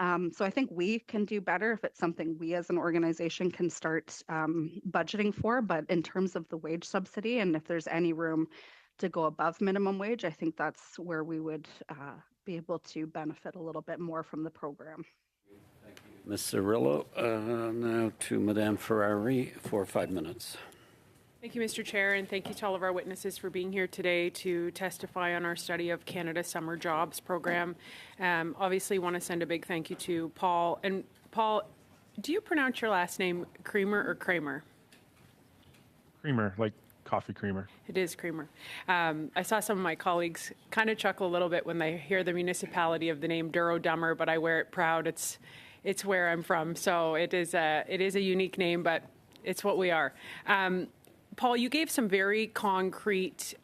So I think we can do better if it's something we as an organization can start budgeting for. But in terms of the wage subsidy, and if there's any room to go above minimum wage, I think that's where we would be able to benefit a little bit more from the program. Ms. Cirillo, now to Madame Ferrari for 5 minutes. Thank you, Mr. Chair, and thank you to all of our witnesses for being here today to testify on our study of Canada Summer Jobs Program. Obviously, want to send a big thank you to Paul. And Paul, do you pronounce your last name Creamer or Kramer? Creamer, like coffee creamer. It is Creamer. I saw some of my colleagues kind of chuckle a little bit when they hear the municipality of the name Douro Dummer, but I wear it proud. It's where I'm from, so it is a unique name, but it's what we are. Paul, you gave some very concrete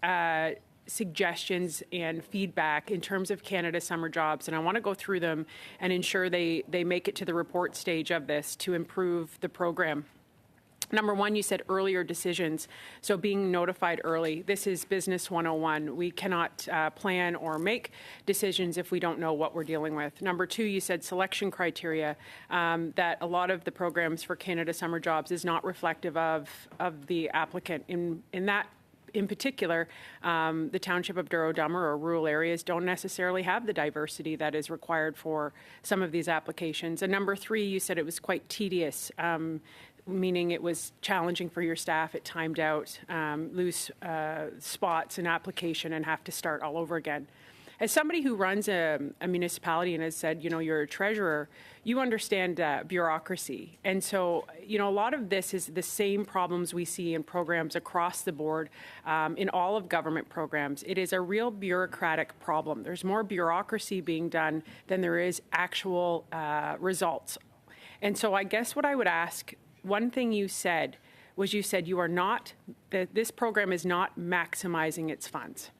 suggestions and feedback in terms of Canada Summer Jobs, and I want to go through them and ensure they make it to the report stage of this to improve the program. Number one, you said earlier decisions. So being notified early. This is Business 101. We cannot plan or make decisions if we don't know what we're dealing with. Number two, you said selection criteria, that a lot of the programs for Canada Summer Jobs is not reflective of the applicant. In particular, the township of Douro Dummer or rural areas don't necessarily have the diversity that is required for some of these applications. And number three, you said it was quite tedious, meaning it was challenging for your staff. It timed out, lose spots in application and have to start all over again. As somebody who runs a municipality and has said, you're a treasurer, you understand bureaucracy. And so, a lot of this is the same problems we see in programs across the board, in all of government programs. It is a real bureaucratic problem. There's more bureaucracy being done than there is actual results. And so I guess what I would ask, one thing you said was you are not, that this program is not maximizing its funds.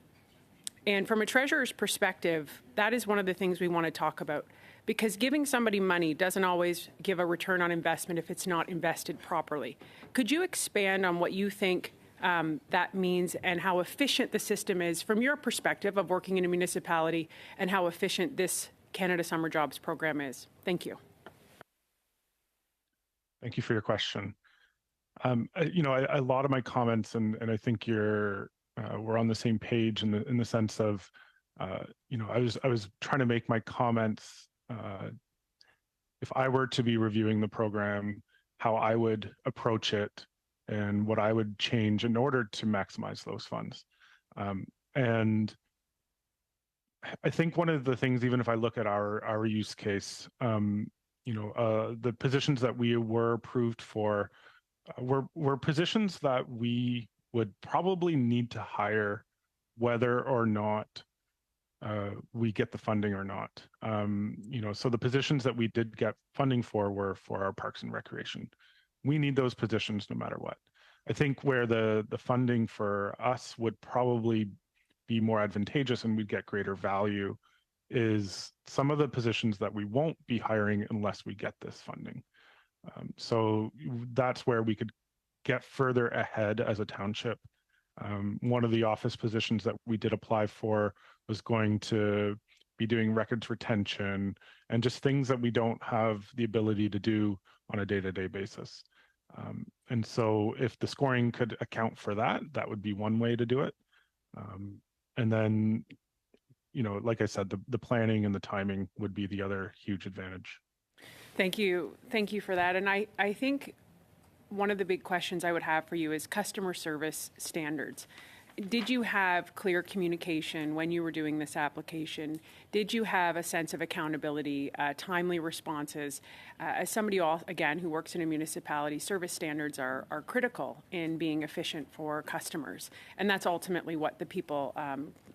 And from a treasurer's perspective, that is one of the things we want to talk about, because giving somebody money doesn't always give a return on investment if it's not invested properly. Could you expand on what you think that means and how efficient the system is from your perspective of working in a municipality and how efficient this Canada Summer Jobs program is? Thank you. Thank you for your question. A lot of my comments, and I think we're on the same page in the sense of, I was trying to make my comments. If I were to be reviewing the program, how I would approach it, and what I would change in order to maximize those funds. And I think one of the things, even if I look at our use case, the positions that we were approved for were positions that we would probably need to hire whether or not we get the funding or not. So the positions that we did get funding for were for our parks and recreation. We need those positions no matter what. I think where the funding for us would probably be more advantageous and we'd get greater value is some of the positions that we won't be hiring unless we get this funding. So that's where we could get further ahead as a township. One of the office positions that we did apply for was going to be doing records retention and just things that we don't have the ability to do on a day-to-day basis. And so if the scoring could account for that, that would be one way to do it. And then, like I said, the planning and the timing would be the other huge advantage. Thank you for that. And I think one of the big questions I would have for you is customer service standards. Did you have clear communication when you were doing this application? Did you have a sense of accountability, timely responses? As somebody, again, who works in a municipality, service standards are critical in being efficient for customers. And that's ultimately what the people,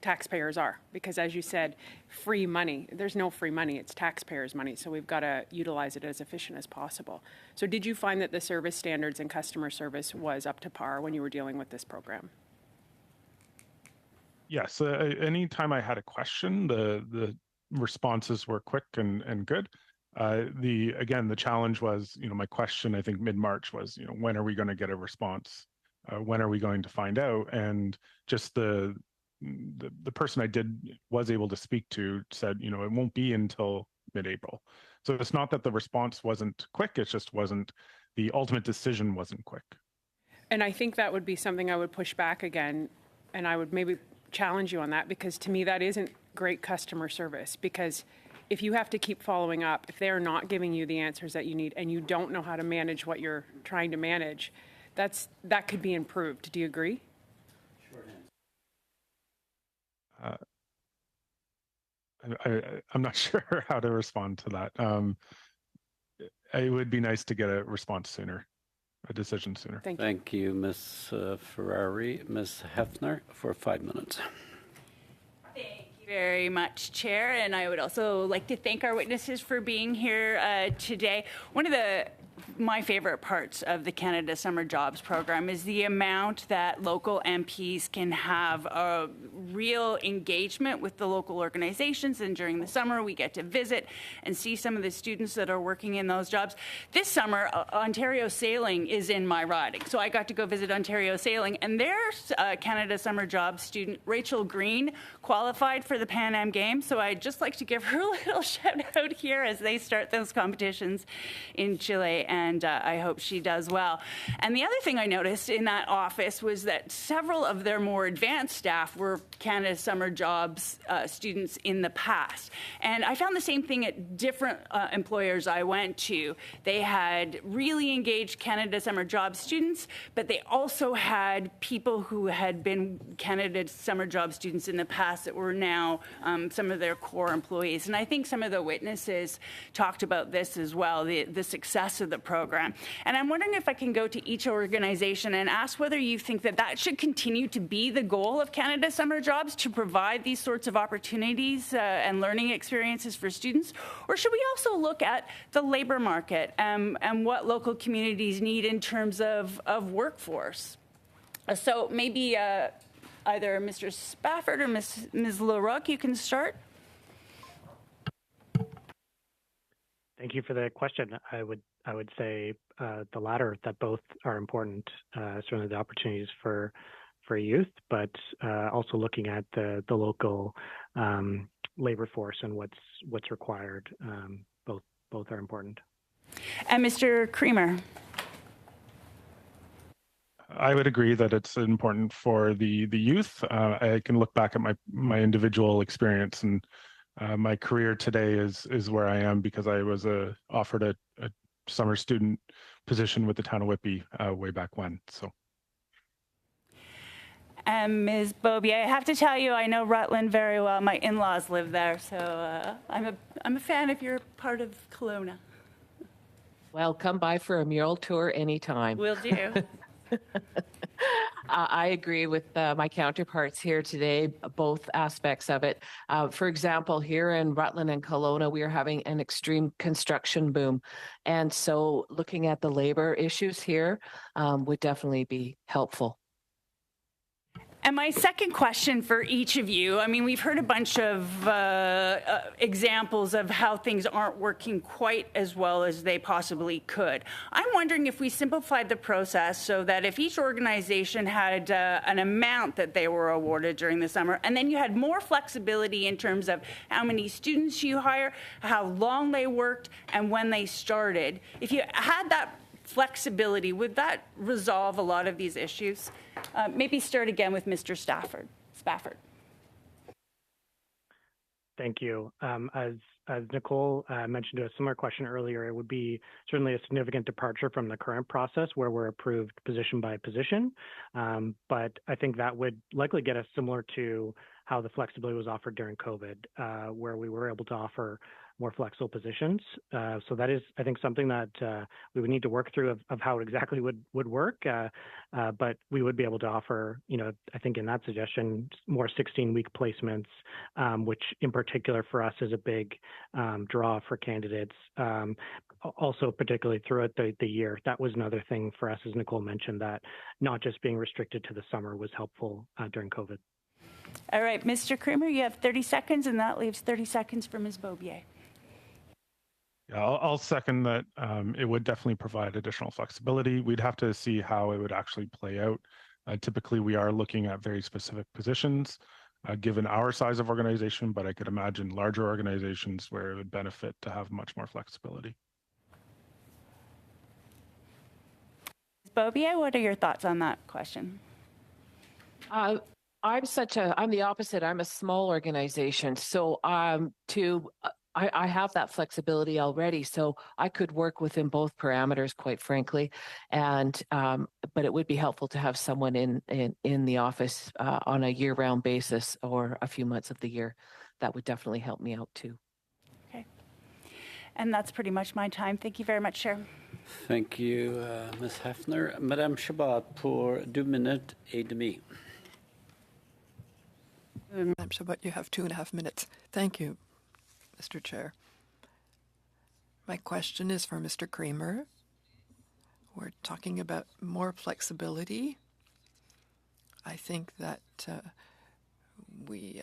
taxpayers are. Because as you said, free money, there's no free money, it's taxpayers' money. So we've got to utilize it as efficient as possible. So did you find that the service standards and customer service was up to par when you were dealing with this program? Yes, anytime I had a question, the responses were quick and good. The challenge was, my question, I think mid-March was, when are we going to get a response? When are we going to find out? And just the person I was able to speak to said, it won't be until mid-April. So it's not that the response wasn't quick, it just wasn't, the ultimate decision wasn't quick. And I think that would be something I would push back again, and I would maybe challenge you on that, because to me that isn't great customer service. Because if you have to keep following up, if they're not giving you the answers that you need and you don't know how to manage what you're trying to manage, that could be improved. Do you agree? I'm not sure how to respond to that. It would be nice to get a response sooner, a decision sooner. Thank you, Ms. Ferrari. Ms. Hefner, for 5 minutes. Thank you very much, Chair. And I would also like to thank our witnesses for being here today. One of my favorite parts of the Canada Summer Jobs Program is the amount that local MPs can have a real engagement with the local organizations, and during the summer we get to visit and see some of the students that are working in those jobs. This summer, Ontario Sailing is in my riding, so I got to go visit Ontario Sailing, and their Canada Summer Jobs student, Rachel Green, qualified for the Pan Am Games, so I'd just like to give her a little shout out here as they start those competitions in Chile, and I hope she does well. And the other thing I noticed in that office was that several of their more advanced staff were Canada Summer Jobs students in the past. And I found the same thing at different employers I went to. They had really engaged Canada Summer Jobs students, but they also had people who had been Canada Summer Jobs students in the past that were now some of their core employees. And I think some of the witnesses talked about this as well, the success of the program. And I'm wondering if I can go to each organization and ask whether you think that that should continue to be the goal of Canada Summer Jobs, to provide these sorts of opportunities and learning experiences for students, or should we also look at the labor market and what local communities need in terms of workforce? So maybe either Mr. Spafford or Ms. Larocque, you can start. Thank you for the question. I would say the latter, that both are important, certainly the opportunities for youth, but also looking at the local labor force and what's required. Both are important. And Mr. Creamer. I would agree that it's important for the youth. I can look back at my individual experience, and my career today is where I am because I was offered a summer student position with the town of Whitby way back when. So. And Ms. Bobie, I have to tell you, I know Rutland very well. My in-laws live there, so I'm a fan if you're part of Kelowna. Well, come by for a mural tour anytime. Will do. I agree with my counterparts here today, both aspects of it. For example, here in Rutland and Kelowna, we are having an extreme construction boom. And so looking at the labor issues here would definitely be helpful. And my second question for each of you, I mean, we've heard a bunch of examples of how things aren't working quite as well as they possibly could. I'm wondering if we simplified the process so that if each organization had an amount that they were awarded during the summer, and then you had more flexibility in terms of how many students you hire, how long they worked, and when they started. If you had that flexibility, would that resolve a lot of these issues? Maybe start again with Mr. Spafford. Thank you. As Nicole mentioned to a similar question earlier, it would be certainly a significant departure from the current process where we're approved position by position. But I think that would likely get us similar to how the flexibility was offered during COVID, where we were able to offer more flexible positions. So that is, I think, something that we would need to work through of how it exactly would work. But we would be able to offer, I think in that suggestion, more 16-week placements, which in particular for us is a big draw for candidates. Also, particularly throughout the year, that was another thing for us, as Nicole mentioned, that not just being restricted to the summer was helpful during COVID. All right, Mr. Creamer, you have 30 seconds, and that leaves 30 seconds for Ms. Beaubier. Yeah, I'll second that. It would definitely provide additional flexibility. We'd have to see how it would actually play out. Typically, we are looking at very specific positions, given our size of organization, but I could imagine larger organizations where it would benefit to have much more flexibility. Ms. Beaubier, what are your thoughts on that question? I'm the opposite. I'm a small organization. So I have that flexibility already. So I could work within both parameters, quite frankly. And but it would be helpful to have someone in the office on a year-round basis or a few months of the year. That would definitely help me out too. Okay. And that's pretty much my time. Thank you very much, Chair. Thank you, Ms. Hefner. Madame Chabot pour 2 minutes et demi. Madam Chabot, you have 2.5 minutes. Thank you, Mr. Chair. My question is for Mr. Creamer. We're talking about more flexibility. I think that we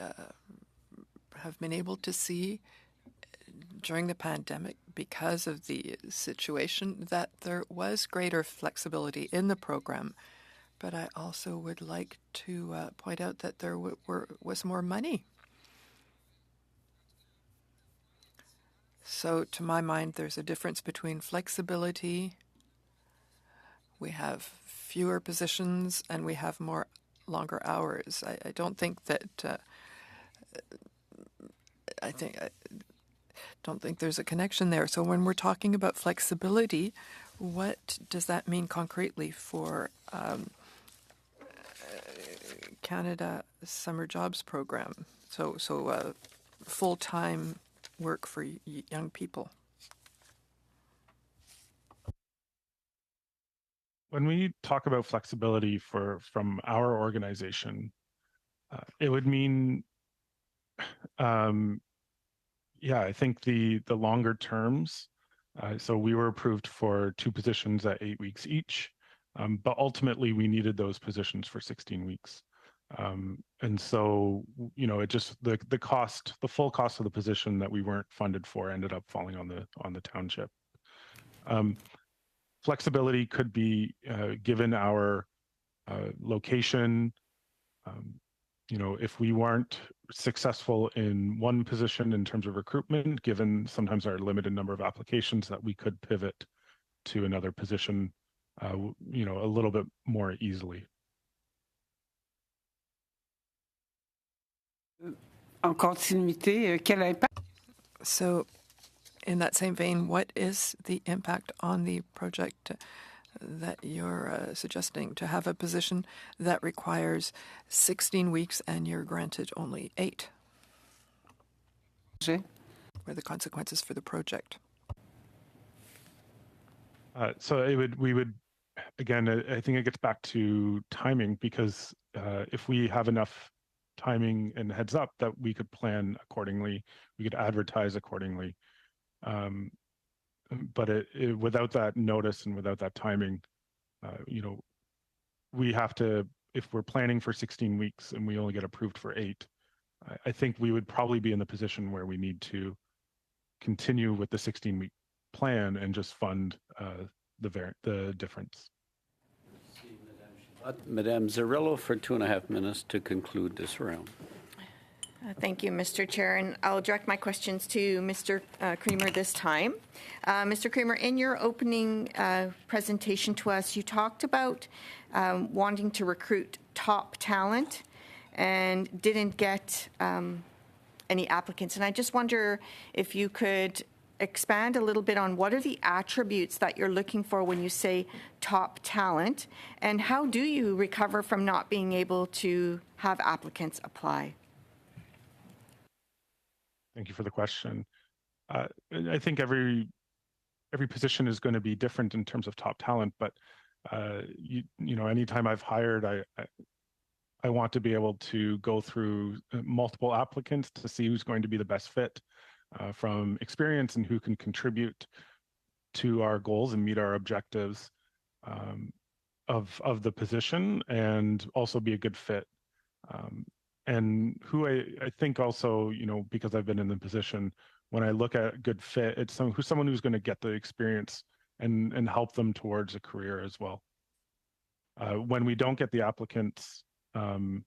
have been able to see during the pandemic, because of the situation, that there was greater flexibility in the program. But I also would like to point out that there was more money. So to my mind, there's a difference between flexibility. We have fewer positions and we have longer hours. I don't think that I don't think there's a connection there. So when we're talking about flexibility, what does that mean concretely for Canada Summer Jobs Program? So full-time work for young people. When we talk about flexibility from our organization, it would mean, I think the longer terms. So we were approved for 2 positions at 8 weeks each, but ultimately we needed those positions for 16 weeks. And so, it just the full cost of the position that we weren't funded for ended up falling on the township. Flexibility could be given our location. If we weren't successful in one position in terms of recruitment, given sometimes our limited number of applications, that we could pivot to another position, a little bit more easily. En continuité, quel impact? So in that same vein, what is the impact on the project that you're suggesting, to have a position that requires 16 weeks and you're granted only 8? What are the consequences for the project? So we would, again, I think it gets back to timing, because if we have enough timing and heads up that we could plan accordingly, we could advertise accordingly. But without that notice and without that timing, we have to, if we're planning for 16 weeks and we only get approved for 8, I think we would probably be in the position where we need to continue with the 16-week plan and just fund the difference. Madame Zerillo for 2.5 minutes to conclude this round. Thank you, Mr. Chair, and I'll direct my questions to Mr. Creamer this time. Mr. Creamer, in your opening presentation to us, you talked about wanting to recruit top talent and didn't get any applicants. And I just wonder if you could expand a little bit on what are the attributes that you're looking for when you say top talent, and how do you recover from not being able to have applicants apply? Thank you for the question. I think every position is going to be different in terms of top talent, but you know, anytime I've hired, I want to be able to go through multiple applicants to see who's going to be the best fit from experience and who can contribute to our goals and meet our objectives of the position, and also be a good fit. And who I think also, you know, because I've been in the position, when I look at good fit, it's someone who's going to get the experience and help them towards a career as well. When we don't get the applicants, or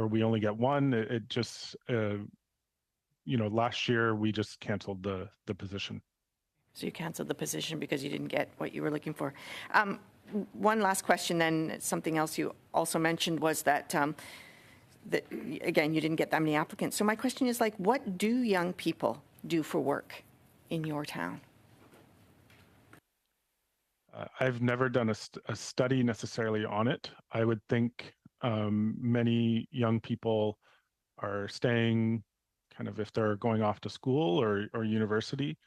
we only get one, it just, you know, last year we just canceled the position. So you canceled the position because you didn't get what you were looking for. One last question then, something else you also mentioned was that, that again, you didn't get that many applicants. So my question is, like, what do young people do for work in your town? I've never done a study necessarily on it. I would think many young people are staying kind of if they're going off to school or university.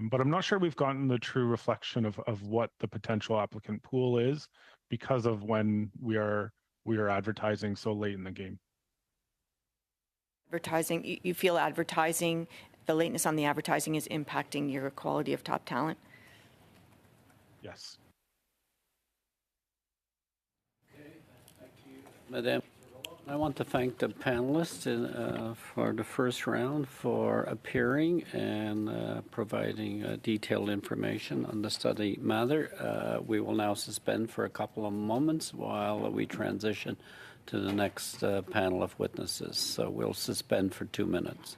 But I'm not sure we've gotten the true reflection of what the potential applicant pool is because of when we are advertising so late in the game. Advertising, you feel advertising, the lateness on the advertising is impacting your quality of top talent? Yes. Madam, I want to thank the panelists for the first round for appearing and providing detailed information on the study matter. We will now suspend for a couple of moments while we transition to the next panel of witnesses. So we'll suspend for 2 minutes.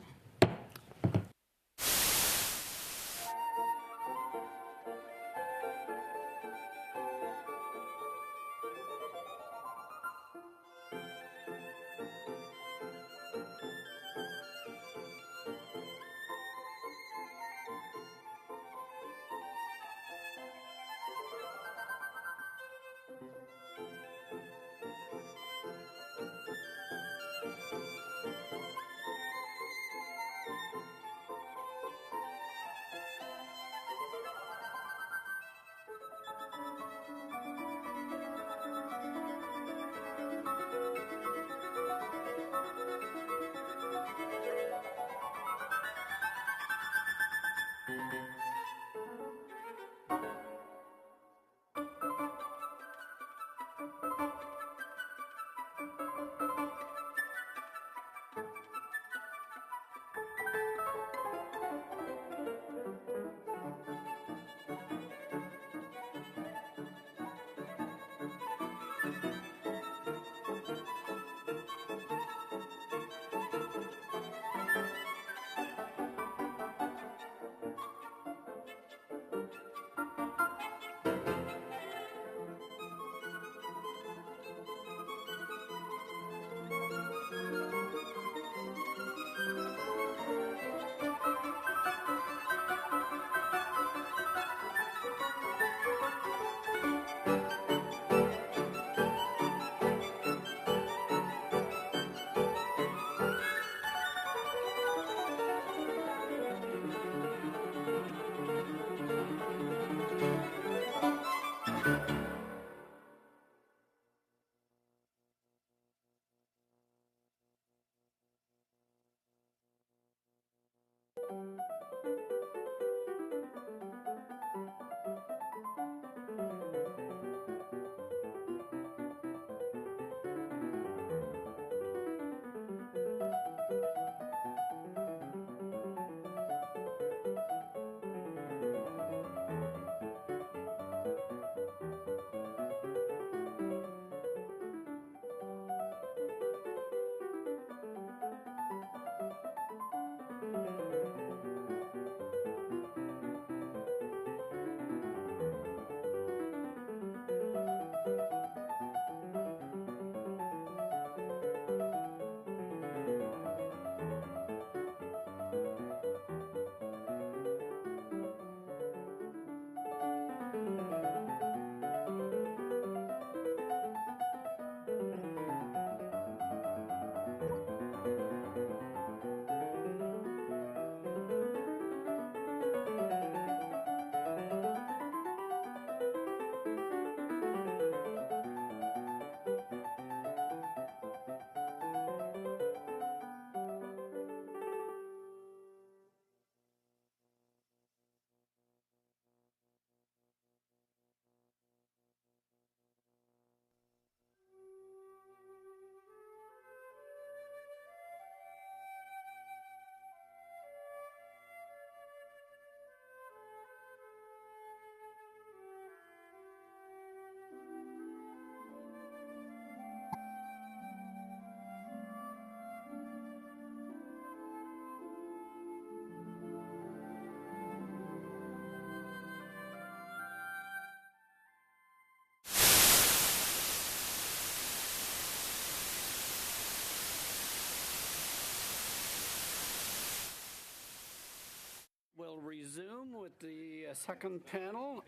resume with the second panel.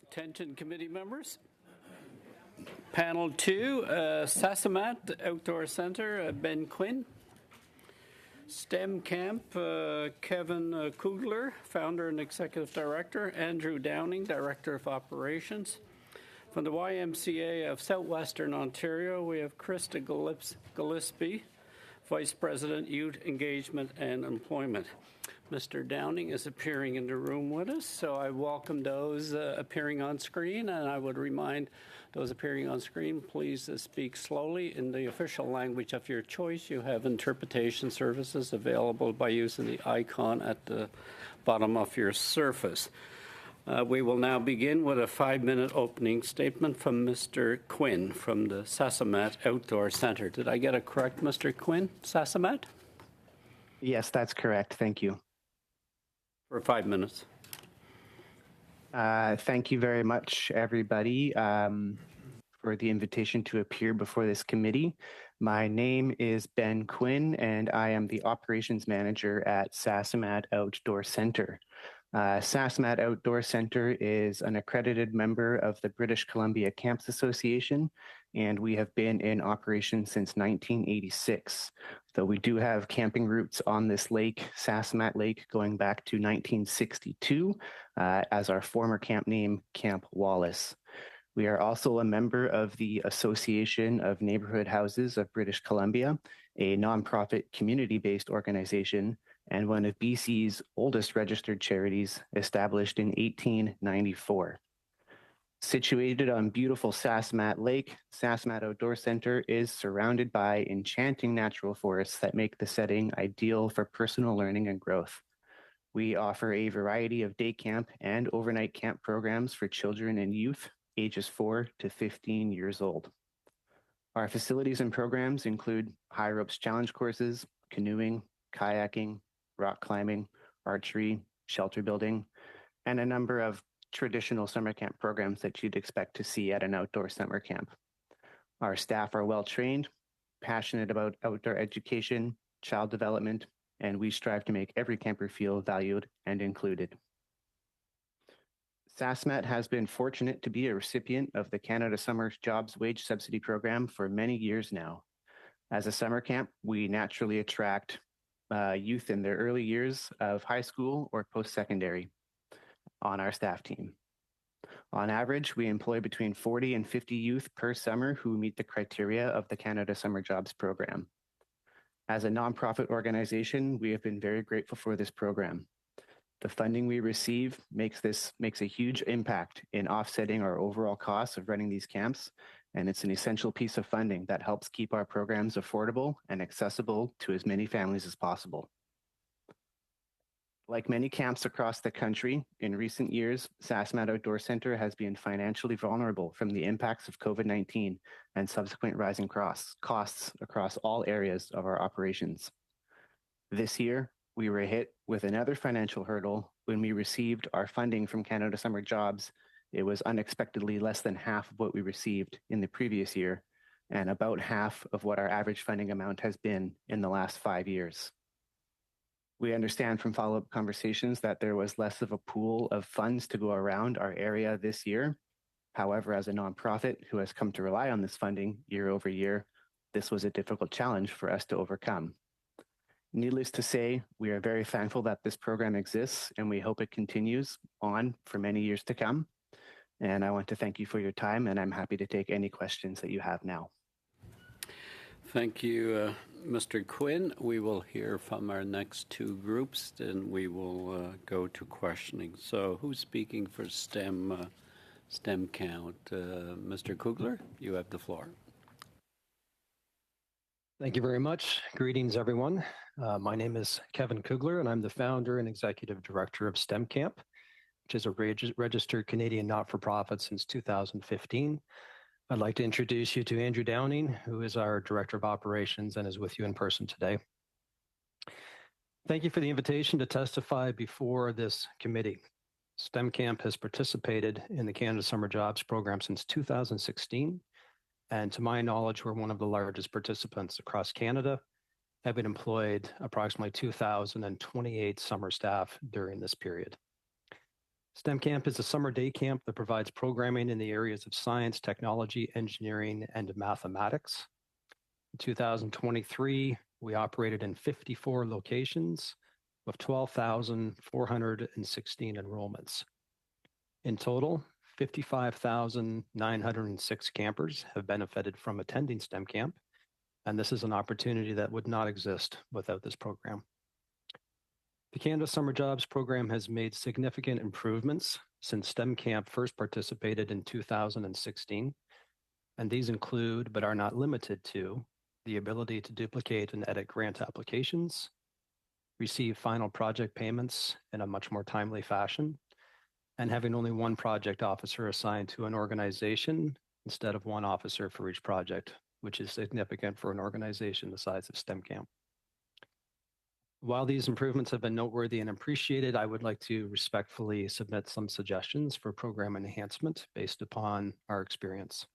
Attention committee members. Panel 2, Sasamat Outdoor Center, Ben Quinn. STEM Camp, Kevin Kugler, founder and executive director. Andrew Downing, director of operations. From the YMCA of Southwestern Ontario, we have Krista Gillespie, Vice President, Youth Engagement and Employment. Mr. Downing is appearing in the room with us, so I welcome those appearing on screen, and I would remind those appearing on screen, please speak slowly in the official language of your choice. You have interpretation services available by using the icon at the bottom of your surface. We will now begin with a 5-minute opening statement from Mr. Quinn from the Sasamat Outdoor Center. Did I get it correct, Mr. Quinn? Sasamat? Yes, that's correct. Thank you. For 5 minutes. Thank you very much, everybody, for the invitation to appear before this committee. My name is Ben Quinn, and I am the operations manager at Sasamat Outdoor Center. Sasamat Outdoor Center is an accredited member of the British Columbia Camps Association, and we have been in operation since 1986. So we do have camping routes on this lake, Sasamat Lake, going back to 1962 as our former camp name, Camp Wallace. We are also a member of the Association of Neighborhood Houses of British Columbia, a nonprofit community-based organization and one of BC's oldest registered charities, established in 1894. Situated on beautiful Sasamat Lake, Sasamat Outdoor Center is surrounded by enchanting natural forests that make the setting ideal for personal learning and growth. We offer a variety of day camp and overnight camp programs for children and youth ages 4 to 15 years old. Our facilities and programs include high ropes challenge courses, canoeing, kayaking, rock climbing, archery, shelter building, and a number of traditional summer camp programs that you'd expect to see at an outdoor summer camp. Our staff are well trained, passionate about outdoor education, child development, and we strive to make every camper feel valued and included. Sasamat has been fortunate to be a recipient of the Canada Summer Jobs Wage Subsidy Program for many years now. As a summer camp, we naturally attract youth in their early years of high school or post-secondary on our staff team. On average, we employ between 40 and 50 youth per summer who meet the criteria of the Canada Summer Jobs Program. As a nonprofit organization, we have been very grateful for this program. The funding we receive makes a huge impact in offsetting our overall costs of running these camps, and it's an essential piece of funding that helps keep our programs affordable and accessible to as many families as possible. Like many camps across the country, in recent years, Sasamat Outdoor Center has been financially vulnerable from the impacts of COVID-19 and subsequent rising costs across all areas of our operations. This year, we were hit with another financial hurdle when we received our funding from Canada Summer Jobs. It was unexpectedly less than half of what we received in the previous year, and about half of what our average funding amount has been in the last 5 years. We understand from follow-up conversations that there was less of a pool of funds to go around our area this year. However, as a nonprofit who has come to rely on this funding year over year, this was a difficult challenge for us to overcome. Needless to say, we are very thankful that this program exists, and we hope it continues on for many years to come. And I want to thank you for your time, and I'm happy to take any questions that you have now. Thank you, Mr. Quinn. We will hear from our next two groups, then we will go to questioning. So who's speaking for STEM Count? Mr. Kugler, you have the floor. Thank you very much. Greetings, everyone. My name is Kevin Kugler, and I'm the founder and executive director of STEM Camp, which is a registered Canadian not-for-profit since 2015. I'd like to introduce you to Andrew Downing, who is our Director of Operations and is with you in person today. Thank you for the invitation to testify before this committee. STEM Camp has participated in the Canada Summer Jobs Program since 2016, and to my knowledge, we're one of the largest participants across Canada having employed approximately 2,028 summer staff during this period. STEM Camp is a summer day camp that provides programming in the areas of science, technology, engineering, and mathematics. In 2023, we operated in 54 locations with 12,416 enrollments. In total, 55,906 campers have benefited from attending STEM Camp, and this is an opportunity that would not exist without this program. The Canada Summer Jobs Program has made significant improvements since STEM Camp first participated in 2016, and these include, but are not limited to, the ability to duplicate and edit grant applications, receive final project payments in a much more timely fashion, and having only one project officer assigned to an organization instead of one officer for each project, which is significant for an organization the size of STEM Camp. While these improvements have been noteworthy and appreciated, I would like to respectfully submit some suggestions for program enhancement based upon our experience.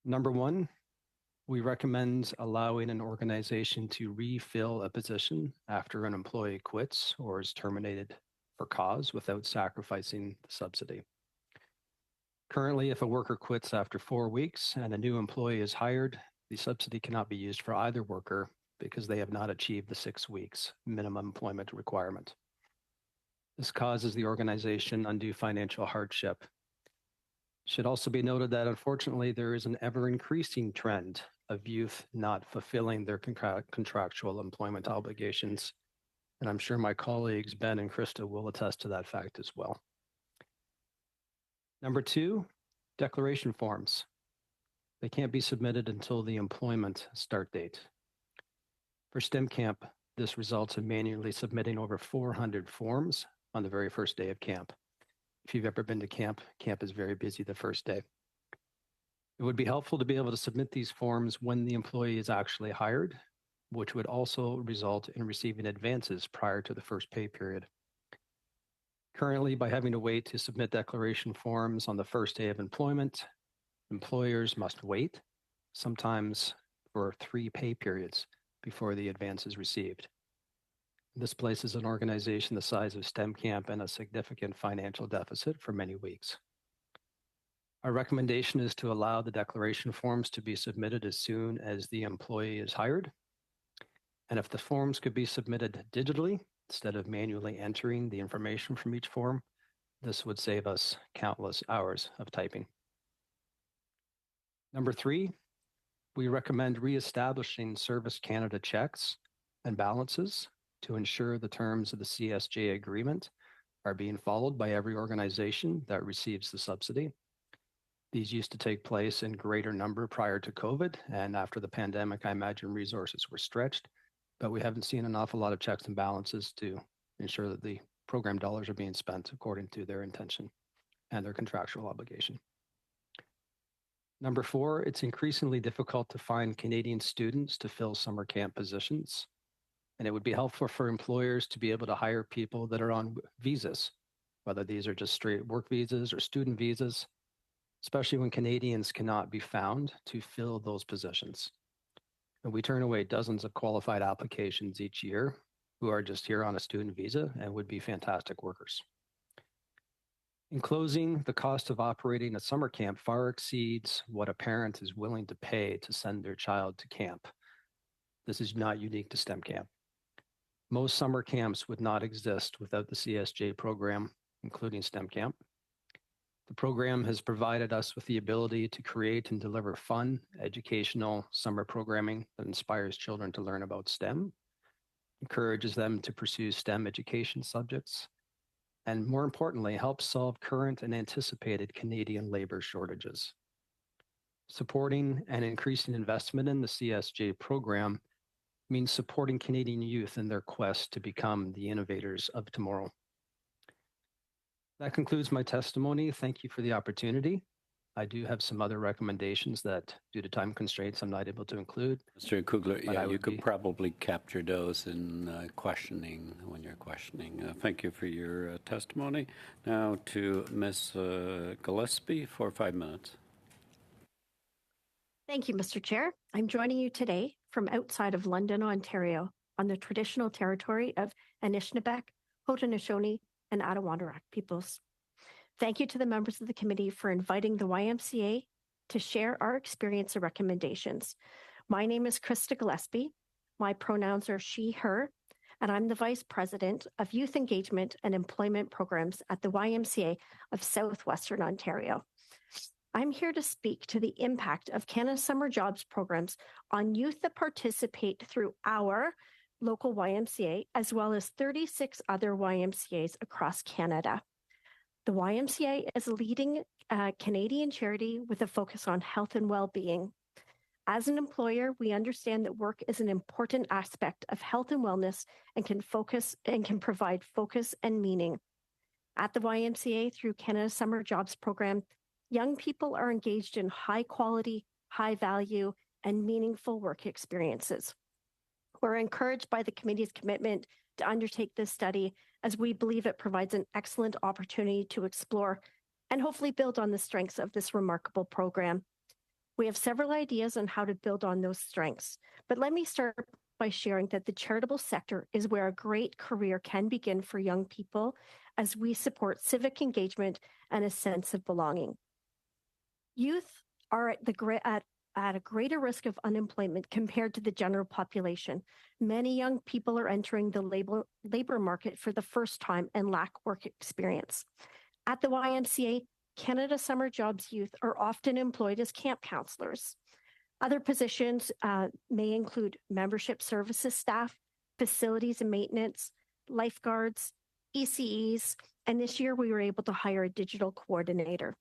Number one, we recommend allowing an organization to refill a position after an employee quits or is terminated for cause without sacrificing the subsidy. Currently, if a worker quits after 4 weeks and a new employee is hired, the subsidy cannot be used for either worker because they have not achieved the 6 weeks minimum employment requirement. This causes the organization undue financial hardship. It should also be noted that unfortunately there is an ever-increasing trend of youth not fulfilling their contractual employment obligations, and I'm sure my colleagues Ben and Krista will attest to that fact as well. Number two, declaration forms. They can't be submitted until the employment start date. For STEM Camp, this results in manually submitting over 400 forms on the very first day of camp. If you've ever been to camp, camp is very busy the first day. It would be helpful to be able to submit these forms when the employee is actually hired, which would also result in receiving advances prior to the first pay period. Currently, by having to wait to submit declaration forms on the first day of employment, employers must wait, sometimes for 3 pay periods, before the advance is received. This places an organization the size of STEM Camp in a significant financial deficit for many weeks. Our recommendation is to allow the declaration forms to be submitted as soon as the employee is hired. And if the forms could be submitted digitally, instead of manually entering the information from each form, this would save us countless hours of typing. Number 3, we recommend reestablishing Service Canada checks and balances to ensure the terms of the CSJ agreement are being followed by every organization that receives the subsidy. These used to take place in greater number prior to COVID, and after the pandemic, I imagine resources were stretched, but we haven't seen an awful lot of checks and balances to ensure that the program dollars are being spent according to their intention and their contractual obligation. Number 4, it's increasingly difficult to find Canadian students to fill summer camp positions, and it would be helpful for employers to be able to hire people that are on visas, whether these are just straight work visas or student visas, especially when Canadians cannot be found to fill those positions. And we turn away dozens of qualified applications each year who are just here on a student visa and would be fantastic workers. In closing, the cost of operating a summer camp far exceeds what a parent is willing to pay to send their child to camp. This is not unique to STEM Camp. Most summer camps would not exist without the CSJ program, including STEM Camp. The program has provided us with the ability to create and deliver fun, educational summer programming that inspires children to learn about STEM, encourages them to pursue STEM education subjects, and more importantly, helps solve current and anticipated Canadian labor shortages. Supporting and increasing investment in the CSJ program means supporting Canadian youth in their quest to become the innovators of tomorrow. That concludes my testimony. Thank you for the opportunity. I do have some other recommendations that, due to time constraints, I'm not able to include. Mr. Kugler, yeah, you could probably capture those in questioning when you're questioning. Thank you for your testimony. Now to Ms. Gillespie for 5 minutes. Thank you, Mr. Chair. I'm joining you today from outside of London, Ontario, on the traditional territory of Anishinaabeg, Haudenosaunee, and Attawandarak peoples. Thank you to the members of the committee for inviting the YMCA to share our experience and recommendations. My name is Krista Gillespie. My pronouns are she, her, and I'm the Vice President of Youth Engagement and Employment Programs at the YMCA of Southwestern Ontario. I'm here to speak to the impact of Canada Summer Jobs programs on youth that participate through our local YMCA, as well as 36 other YMCAs across Canada. The YMCA is a leading Canadian charity with a focus on health and well-being. As an employer, we understand that work is an important aspect of health and wellness and can provide focus and meaning. At the YMCA, through Canada Summer Jobs Program, young people are engaged in high quality, high value, and meaningful work experiences. We're encouraged by the committee's commitment to undertake this study, as we believe it provides an excellent opportunity to explore and hopefully build on the strengths of this remarkable program. We have several ideas on how to build on those strengths, but let me start by sharing that the charitable sector is where a great career can begin for young people as we support civic engagement and a sense of belonging. Youth are at a greater risk of unemployment compared to the general population. Many young people are entering the labor market for the first time and lack work experience. At the YMCA, Canada Summer Jobs youth are often employed as camp counselors. Other positions may include membership services staff, facilities and maintenance, lifeguards, ECEs, and this year we were able to hire a digital coordinator.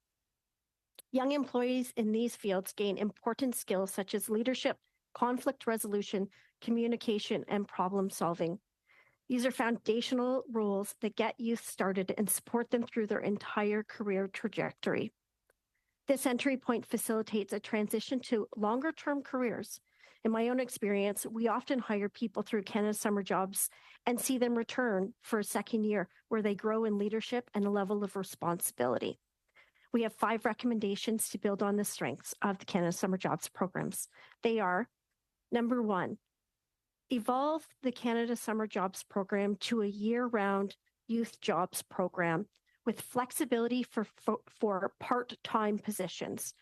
Young employees in these fields gain important skills such as leadership, conflict resolution, communication, and problem solving. These are foundational roles that get youth started and support them through their entire career trajectory. This entry point facilitates a transition to longer-term careers. In my own experience, we often hire people through Canada Summer Jobs and see them return for a second year where they grow in leadership and a level of responsibility. We have 5 recommendations to build on the strengths of the Canada Summer Jobs programs. They are, number 1, evolve the Canada Summer Jobs program to a year-round youth jobs program with flexibility for part-time positions.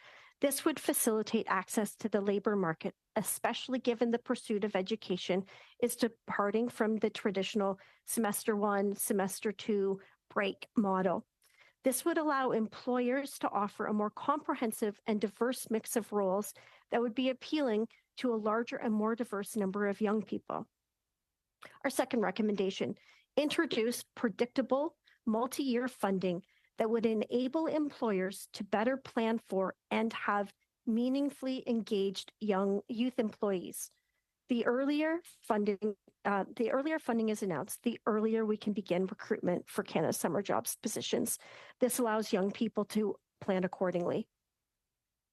This would facilitate access to the labor market, especially given the pursuit of education is departing from the traditional semester 1, semester 2 break model. This would allow employers to offer a more comprehensive and diverse mix of roles that would be appealing to a larger and more diverse number of young people. Our second recommendation, introduce predictable multi-year funding that would enable employers to better plan for and have meaningfully engaged youth employees. The earlier funding is announced, the earlier we can begin recruitment for Canada Summer Jobs positions. This allows young people to plan accordingly.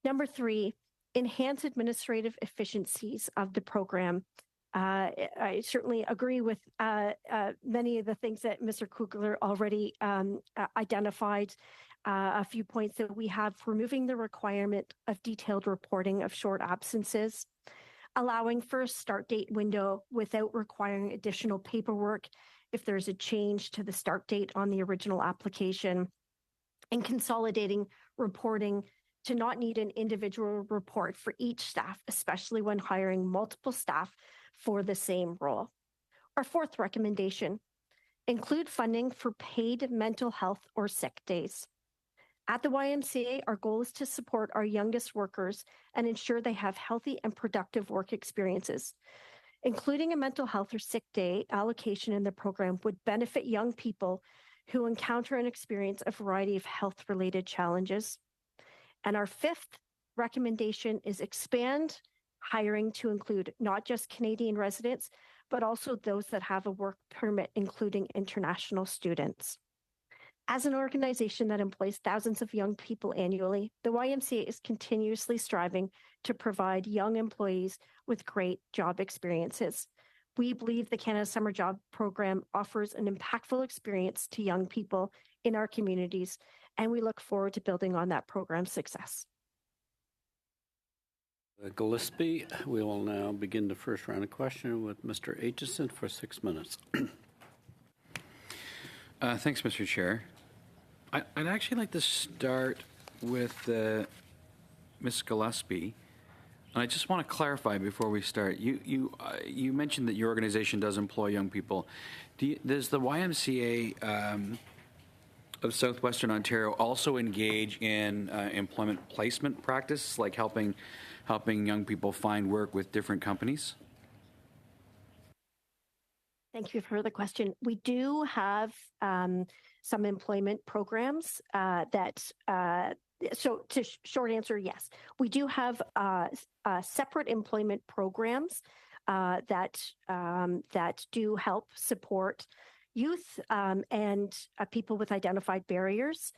Number 3, enhance administrative efficiencies of the program. I certainly agree with many of the things that Mr. Kugler already identified. A few points that we have: removing the requirement of detailed reporting of short absences, allowing for a start date window without requiring additional paperwork if there's a change to the start date on the original application, and consolidating reporting to not need an individual report for each staff, especially when hiring multiple staff for the same role. Our fourth recommendation, include funding for paid mental health or sick days. At the YMCA, our goal is to support our youngest workers and ensure they have healthy and productive work experiences. Including a mental health or sick day allocation in the program would benefit young people who encounter and experience a variety of health-related challenges. And our fifth recommendation is expand hiring to include not just Canadian residents, but also those that have a work permit, including international students. As an organization that employs thousands of young people annually, the YMCA is continuously striving to provide young employees with great job experiences. We believe the Canada Summer Job Program offers an impactful experience to young people in our communities, and we look forward to building on that program's success. Gillespie. We will now begin the first round of questioning with Mr. Aitchison for 6 minutes. Thanks, Mr. Chair. I'd actually like to start with Ms. Gillespie. And I just want to clarify before we start. You mentioned that your organization does employ young people. Does the YMCA of Southwestern Ontario also engage in employment placement practice, like helping young people find work with different companies? Thank you for the question. We do have some employment programs short answer, yes. We do have separate employment programs that do help support youth and people with identified barriers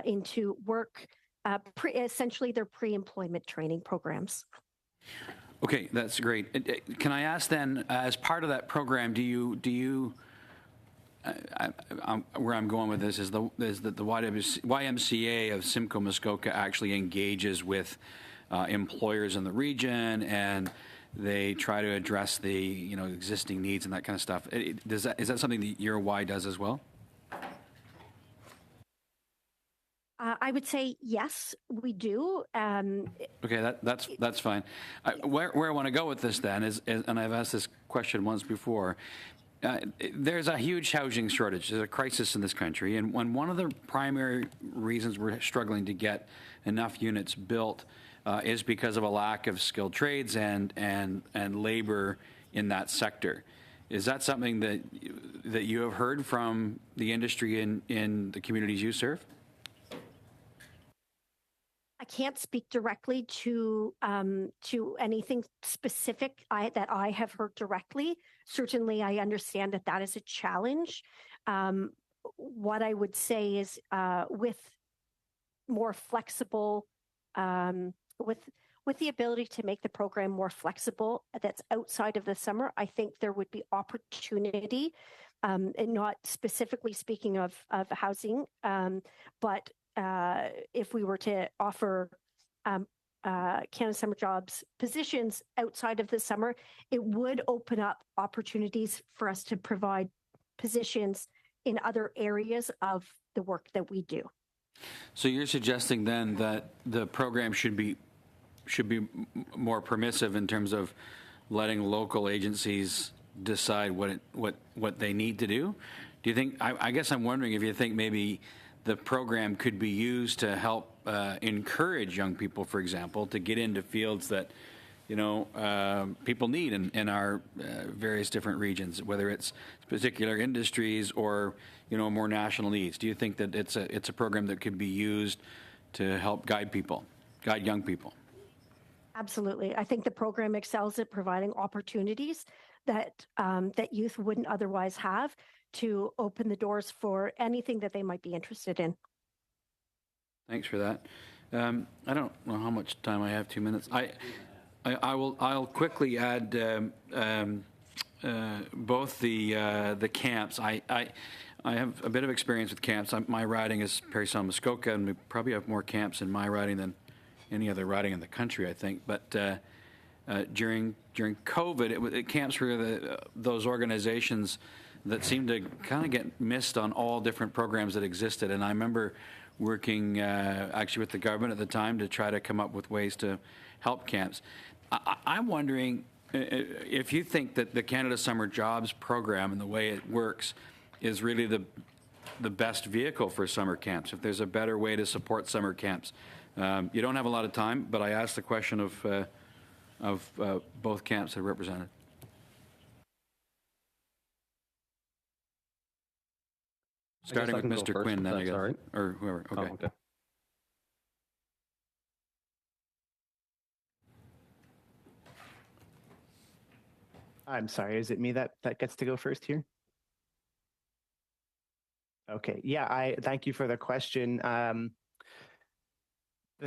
into work. Essentially, they're pre-employment training programs. Okay, that's great. Can I ask then, as part of that program, do you where I'm going with this is that the YMCA of Simcoe Muskoka actually engages with employers in the region, and they try to address the existing needs and that kind of stuff. Is that something that your Y does as well? I would say yes, we do. Okay, that's fine. Where I want to go with this then is, and I've asked this question once before. There's a huge housing shortage. There's a crisis in this country, and one of the primary reasons we're struggling to get enough units built is because of a lack of skilled trades and labor in that sector. Is that something that you have heard from the industry in the communities you serve? I can't speak directly to anything specific that I have heard directly. Certainly, I understand that is a challenge. What I would say is, with more flexible, with the ability to make the program more flexible, that's outside of the summer, I think there would be opportunity, and not specifically speaking of housing, but if we were to offer Canada Summer Jobs positions outside of the summer, it would open up opportunities for us to provide positions in other areas of the work that we do. So you're suggesting then that the program should be more permissive in terms of letting local agencies decide what they need to do? Do you think? I guess I'm wondering if you think maybe the program could be used to help encourage young people, for example, to get into fields that people need in our various different regions, whether it's particular industries or more national needs. Do you think that it's a program that could be used to help guide young people? Absolutely. I think the program excels at providing opportunities that youth wouldn't otherwise have, to open the doors for anything that they might be interested in. Thanks for that. I don't know how much time I have. 2 minutes. I'll quickly add both the camps. I have a bit of experience with camps. My riding is Parry Sound Muskoka, and we probably have more camps in my riding than any other riding in the country, I think. But during COVID, camps were those organizations that seemed to kind of get missed on all different programs that existed. And I remember working actually with the government at the time to try to come up with ways to help camps. I'm wondering if you think that the Canada Summer Jobs program and the way it works is really the best vehicle for summer camps, if there's a better way to support summer camps. You don't have a lot of time, but I asked the question of both camps that are represented. Starting with Mr. Quinn, then I guess, right. Or whoever. Okay. Oh, okay. I'm sorry, is it me that gets to go first here? Okay, yeah, I thank you for the question. The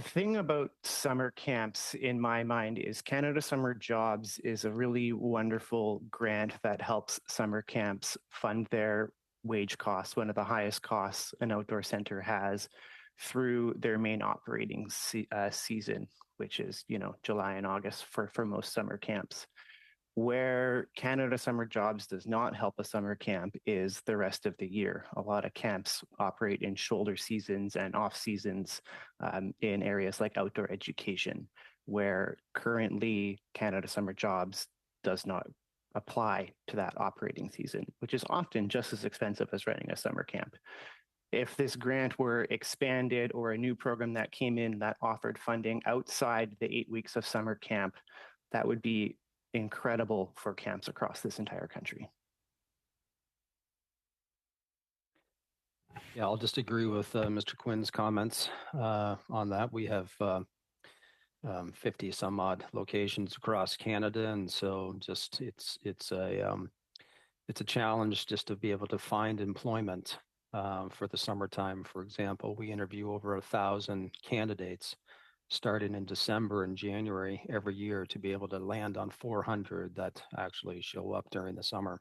thing about summer camps in my mind is Canada Summer Jobs is a really wonderful grant that helps summer camps fund their wage costs, one of the highest costs an outdoor center has. through their main operating season, which is, July and August for most summer camps. Where Canada Summer Jobs does not help a summer camp is the rest of the year. A lot of camps operate in shoulder seasons and off seasons in areas like outdoor education, where currently Canada Summer Jobs does not apply to that operating season, which is often just as expensive as running a summer camp. If this grant were expanded or a new program that came in that offered funding outside the 8 weeks of summer camp, that would be incredible for camps across this entire country. Yeah, I'll just agree with Mr. Quinn's comments on that. We have 50 some odd locations across Canada, and so just it's a challenge just to be able to find employment for the summertime. For example, we interview over 1,000 candidates starting in December and January every year to be able to land on 400 that actually show up during the summer.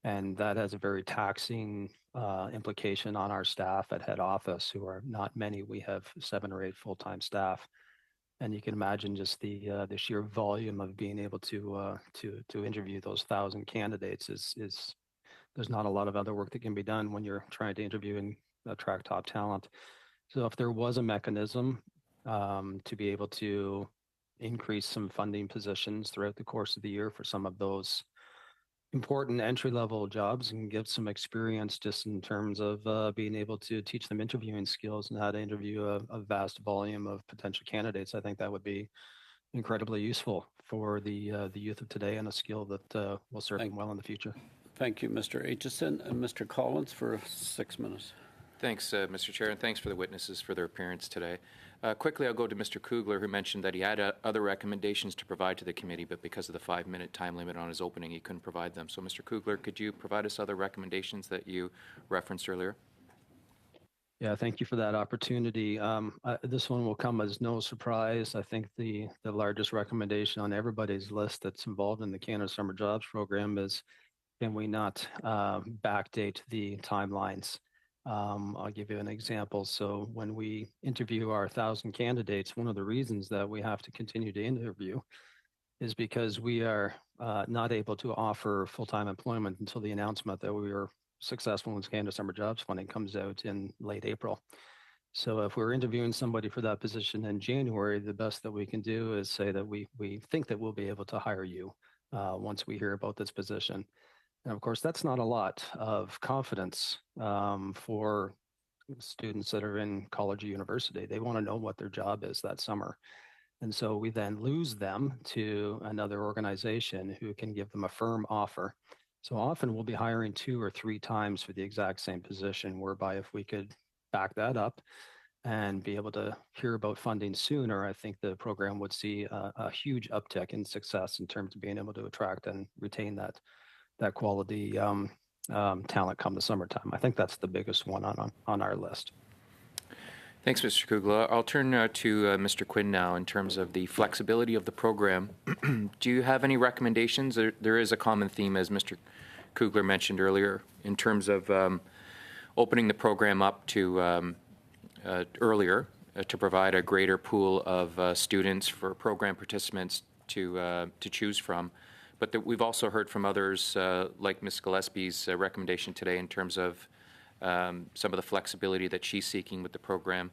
And that has a very taxing implication on our staff at head office, who are not many. We have 7 or 8 full-time staff. And you can imagine just the sheer volume of being able to interview those 1,000 candidates is there's not a lot of other work that can be done when you're trying to interview and attract top talent. So if there was a mechanism to be able to increase some funding positions throughout the course of the year for some of those important entry-level jobs and give some experience just in terms of being able to teach them interviewing skills and how to interview a vast volume of potential candidates, I think that would be incredibly useful for the youth of today and a skill that will serve them well in the future. Thank you, Mr. Aitchison. And Mr. Collins for 6 minutes. Thanks, Mr. Chair, and thanks for the witnesses for their appearance today. Quickly, I'll go to Mr. Kugler, who mentioned that he had other recommendations to provide to the committee, but because of the 5-minute time limit on his opening, he couldn't provide them. So, Mr. Kugler, could you provide us other recommendations that you referenced earlier? Yeah, thank you for that opportunity. This one will come as no surprise. I think the largest recommendation on everybody's list that's involved in the Canada Summer Jobs Program is, can we not backdate the timelines? I'll give you an example. So when we interview our 1,000 candidates, one of the reasons that we have to continue to interview is because we are not able to offer full-time employment until the announcement that we were successful in Canada Summer Jobs funding comes out in late April. So if we're interviewing somebody for that position in January, the best that we can do is say that we think that we'll be able to hire you once we hear about this position. And of course, that's not a lot of confidence for students that are in college or university. They want to know what their job is that summer. And so we then lose them to another organization who can give them a firm offer. So often we'll be hiring 2 or 3 times for the exact same position, whereby if we could back that up and be able to hear about funding sooner, I think the program would see a huge uptick in success in terms of being able to attract and retain that quality talent come the summertime. I think that's the biggest one on our list. Thanks, Mr. Kugler. I'll turn to Mr. Quinn now in terms of the flexibility of the program. Do you have any recommendations? There is a common theme, as Mr. Kugler mentioned earlier, in terms of opening the program up to earlier to provide a greater pool of students for program participants to choose from. But we've also heard from others, like Ms. Gillespie's recommendation today in terms of some of the flexibility that she's seeking with the program.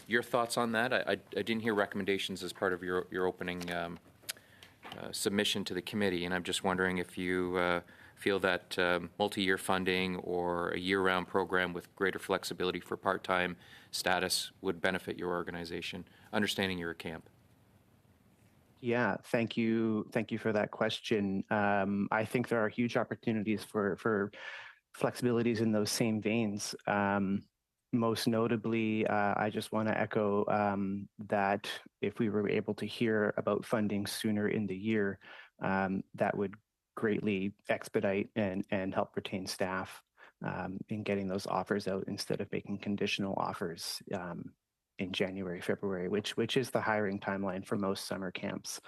Your thoughts on that? I didn't hear recommendations as part of your opening submission to the committee, and I'm just wondering if you feel that multi-year funding or a year-round program with greater flexibility for part-time status would benefit your organization, understanding you're a camp. Yeah, thank you for that question. I think there are huge opportunities for flexibilities in those same veins. Most notably, I just want to echo that if we were able to hear about funding sooner in the year, that would greatly expedite and help retain staff in getting those offers out instead of making conditional offers in January, February, which is the hiring timeline for most summer camps.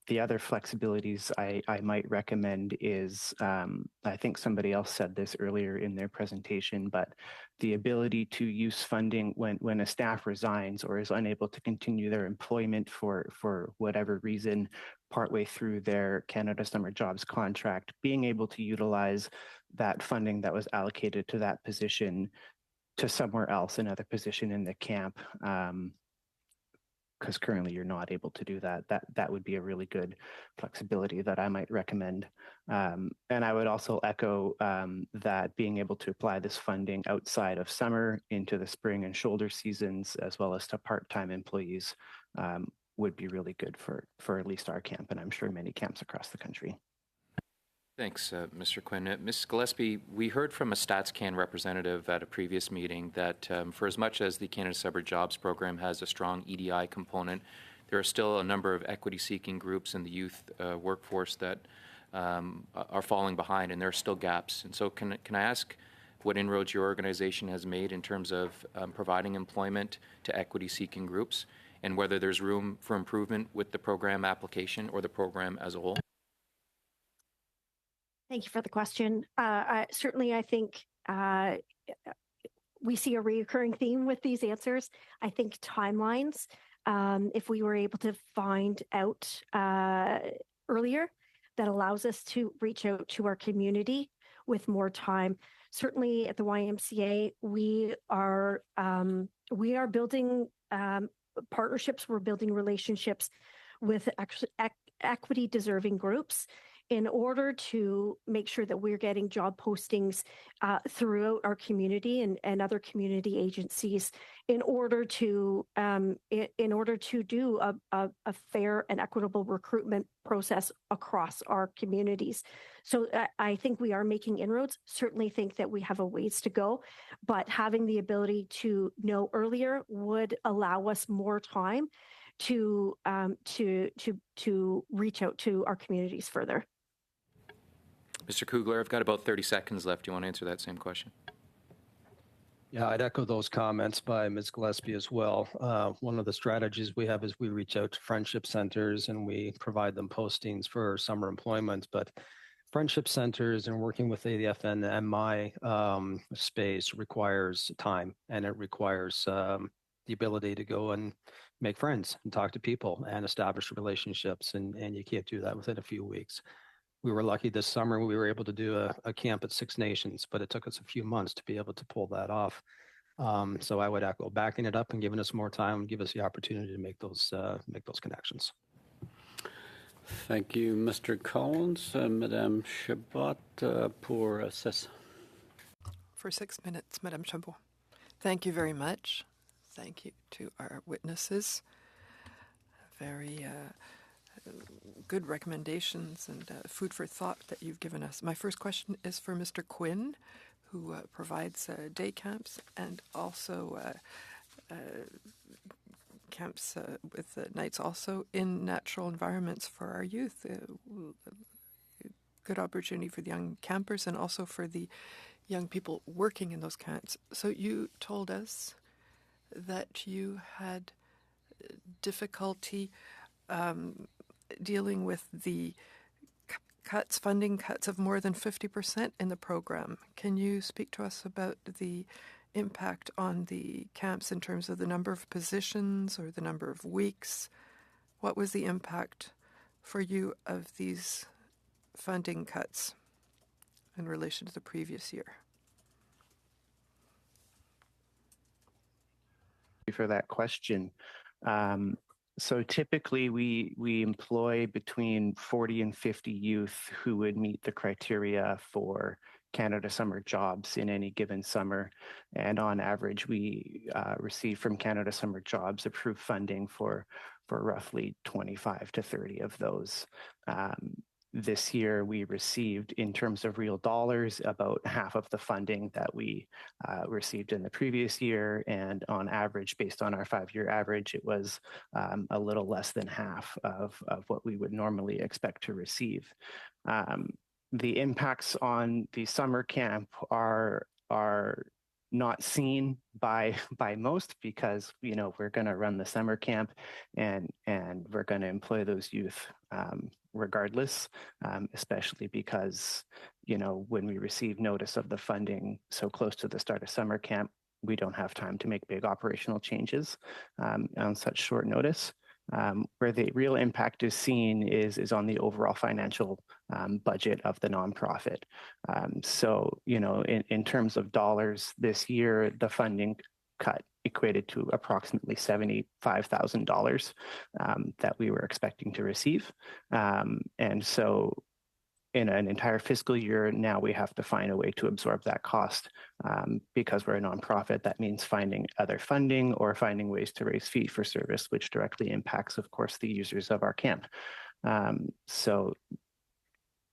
the other flexibilities I might recommend is, I think somebody else said this earlier in their presentation, but the ability to use funding when a staff resigns or is unable to continue their employment for whatever reason partway through their Canada Summer Jobs contract, being able to utilize that funding that was allocated to that position to somewhere else, another position in the camp. Because currently you're not able to do that. That would be a really good flexibility that I might recommend. And I would also echo that being able to apply this funding outside of summer into the spring and shoulder seasons, as well as to part-time employees, would be really good for at least our camp, and I'm sure many camps across the country. Thanks, Mr. Quinn. Ms. Gillespie, we heard from a StatsCan representative at a previous meeting that for as much as the Canada Summer Jobs Program has a strong EDI component, there are still a number of equity-seeking groups in the youth workforce that are falling behind, and there are still gaps. And so can I ask what inroads your organization has made in terms of providing employment to equity-seeking groups, and whether there's room for improvement with the program application or the program as a whole? Thank you for the question. Certainly, I think we see a recurring theme with these answers. I think timelines, if we were able to find out earlier, that allows us to reach out to our community with more time. Certainly at the YMCA, we are building partnerships, we're building relationships with equity deserving groups in order to make sure that we're getting job postings throughout our community and other community agencies in order to do a fair and equitable recruitment process across our communities. So I think we are making inroads. Certainly think that we have a ways to go, but having the ability to know earlier would allow us more time to reach out to our communities further. Mr. Kugler, I've got about 30 seconds left. Do you want to answer that same question? Yeah, I'd echo those comments by Ms. Gillespie as well. One of the strategies we have is we reach out to friendship centers and we provide them postings for summer employment. But friendship centers and working with ADF and MI space requires time, and it requires the ability to go and make friends and talk to people and establish relationships. And you can't do that within a few weeks. We were lucky this summer. We were able to do a camp at Six Nations, but it took us a few months to be able to pull that off. So I would echo backing it up and giving us more time, give us the opportunity to make those connections. Thank you, Mr. Collins. Madame Chabot pour cesse. For 6 minutes, Madame Chabot. Thank you very much. Thank you to our witnesses. Very good recommendations and food for thought that you've given us. My first question is for Mr. Quinn, who provides day camps and also camps with nights also in natural environments for our youth. Good opportunity for the young campers and also for the young people working in those camps. So you told us that you had difficulty dealing with the funding cuts of more than 50% in the program. Can you speak to us about the impact on the camps in terms of the number of positions or the number of weeks? What was the impact for you of these funding cuts in relation to the previous year? Thank you for that question. So typically we employ between 40 and 50 youth who would meet the criteria for Canada Summer Jobs in any given summer. And on average, we receive from Canada Summer Jobs approved funding for roughly 25 to 30 of those. This year, we received, in terms of real dollars, about half of the funding that we received in the previous year. And on average, based on our 5-year average, it was a little less than half of what we would normally expect to receive. The impacts on the summer camp are not seen by most because we're going to run the summer camp and we're going to employ those youth regardless, especially because when we receive notice of the funding so close to the start of summer camp, we don't have time to make big operational changes on such short notice. Where the real impact is seen is on the overall financial budget of the nonprofit. So, in terms of dollars this year, the funding cut equated to approximately $75,000 that we were expecting to receive. And so in an entire fiscal year, now we have to find a way to absorb that cost. Because we're a nonprofit, that means finding other funding or finding ways to raise fee for service, which directly impacts, of course, the users of our camp. So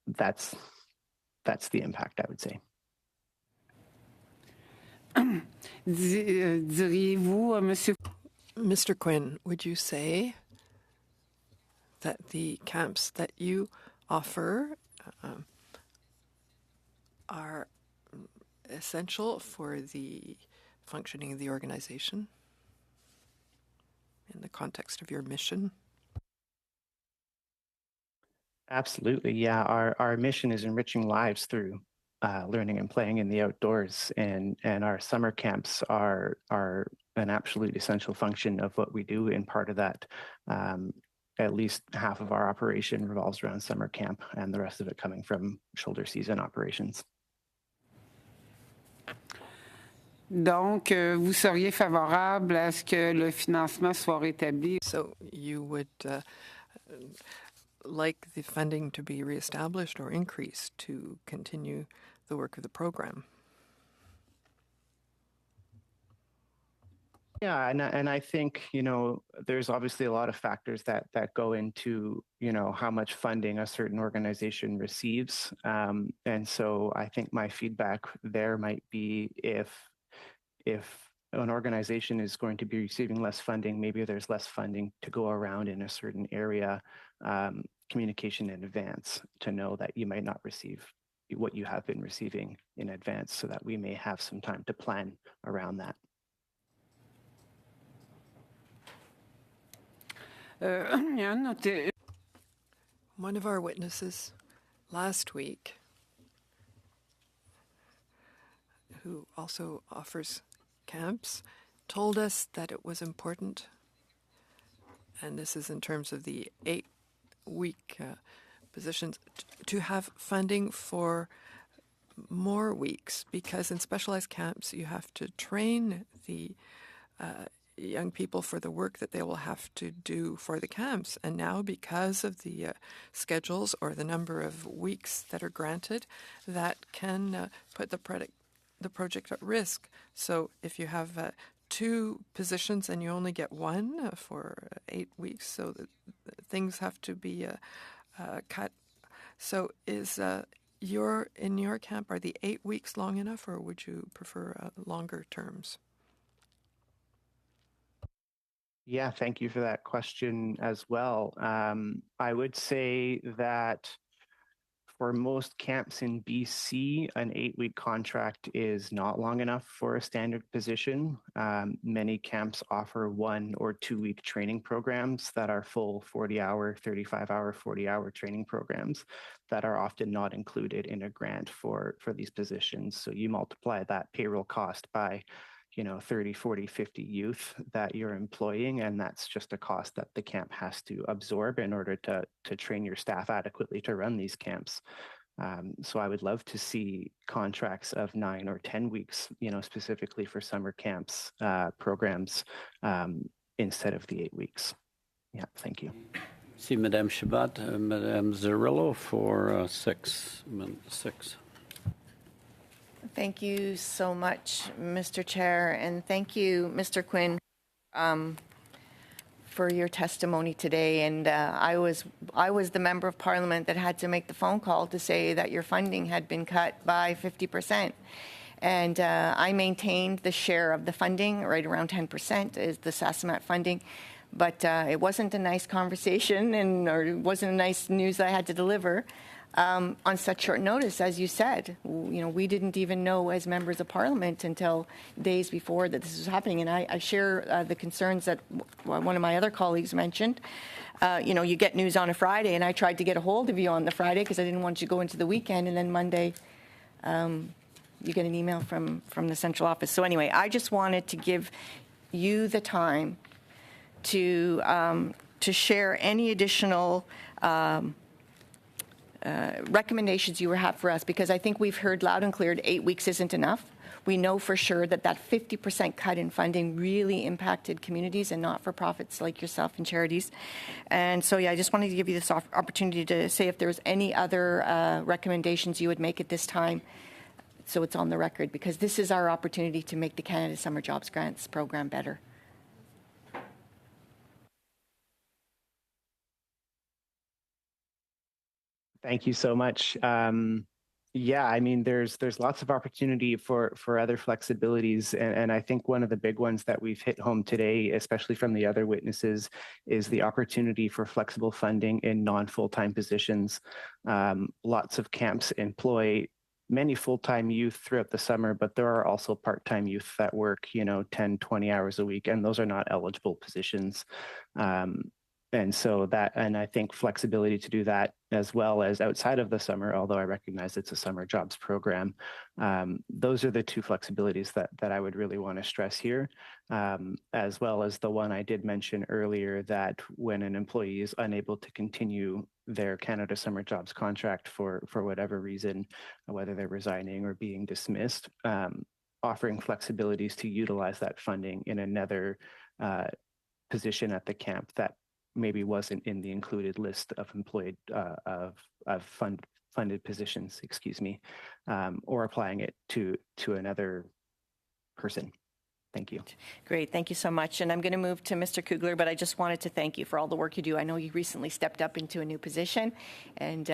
that's the impact, I would say. Diriez-vous, Monsieur? Mr. Quinn, would you say that the camps that you offer are essential for the functioning of the organization in the context of your mission? Absolutely, yeah. Our mission is enriching lives through learning and playing in the outdoors, and our summer camps are an absolute essential function of what we do. And part of that, at least half of our operation revolves around summer camp, and the rest of it coming from shoulder season operations. Donc, vous seriez favorable à ce que le financement soit rétabli? So you would like the funding to be reestablished or increased to continue the work of the program? Yeah, and I think, there's obviously a lot of factors that go into, how much funding a certain organization receives. And so I think my feedback there might be if an organization is going to be receiving less funding, maybe there's less funding to go around in a certain area, communication in advance to know that you might not receive what you have been receiving in advance, so that we may have some time to plan around that. One of our witnesses last week, who also offers camps, told us that it was important, and this is in terms of the 8-week positions, to have funding for more weeks, because in specialized camps you have to train the young people for the work that they will have to do for the camps. And now, because of the schedules or the number of weeks that are granted, that can put the project at risk. So if you have 2 positions and you only get 1 for 8 weeks, so that things have to be cut. So is in your camp, are the 8 weeks long enough, or would you prefer longer terms? Yeah, thank you for that question as well. I would say that for most camps in BC, an 8-week contract is not long enough for a standard position. Many camps offer 1 or 2-week training programs that are full 40-hour, 35-hour, 40-hour training programs that are often not included in a grant for these positions. So you multiply that payroll cost by 30, 40, 50 youth that you're employing, and that's just a cost that the camp has to absorb in order to train your staff adequately to run these camps. So I would love to see contracts of 9 or 10 weeks, specifically for summer camps programs instead of the 8 weeks. Yeah, thank you. See Madame Chabot, Madame Zerillo for 6. Thank you so much, Mr. Chair, and thank you, Mr. Quinn, for your testimony today. And I was the member of Parliament that had to make the phone call to say that your funding had been cut by 50%. And I maintained the share of the funding, right around 10% is the SASAMAT funding. but it wasn't a nice conversation, or it wasn't a nice news I had to deliver on such short notice, as you said. We didn't even know as members of Parliament until days before that this was happening, and I share the concerns that one of my other colleagues mentioned. You get news on a Friday, and I tried to get a hold of you on the Friday because I didn't want you to go into the weekend, and then Monday you get an email from the central office. So anyway, I just wanted to give you the time to share any additional recommendations you have for us, because I think we've heard loud and clear that 8 weeks isn't enough. We know for sure that 50% cut in funding really impacted communities and not-for-profits like yourself and charities. And so, I just wanted to give you this opportunity to say if there's any other recommendations you would make at this time, so it's on the record, because this is our opportunity to make the Canada Summer Jobs Grants program better. Thank you so much. There's lots of opportunity for other flexibilities, and I think one of the big ones that we've hit home today, especially from the other witnesses, is the opportunity for flexible funding in non-full-time positions. Lots of camps employ many full-time youth throughout the summer, but there are also part-time youth that work, 10, 20 hours a week, and those are not eligible positions. And I think flexibility to do that as well as outside of the summer, although I recognize it's a summer jobs program, those are the two flexibilities that I would really want to stress here, as well as the one I did mention earlier, that when an employee is unable to continue their Canada Summer Jobs contract for whatever reason, whether they're resigning or being dismissed, offering flexibilities to utilize that funding in another position at the camp that maybe wasn't in the included list of employed funded positions, or applying it to another person. Thank you. Great, thank you so much. And I'm going to move to Mr. Kugler, but I just wanted to thank you for all the work you do. I know you recently stepped up into a new position, and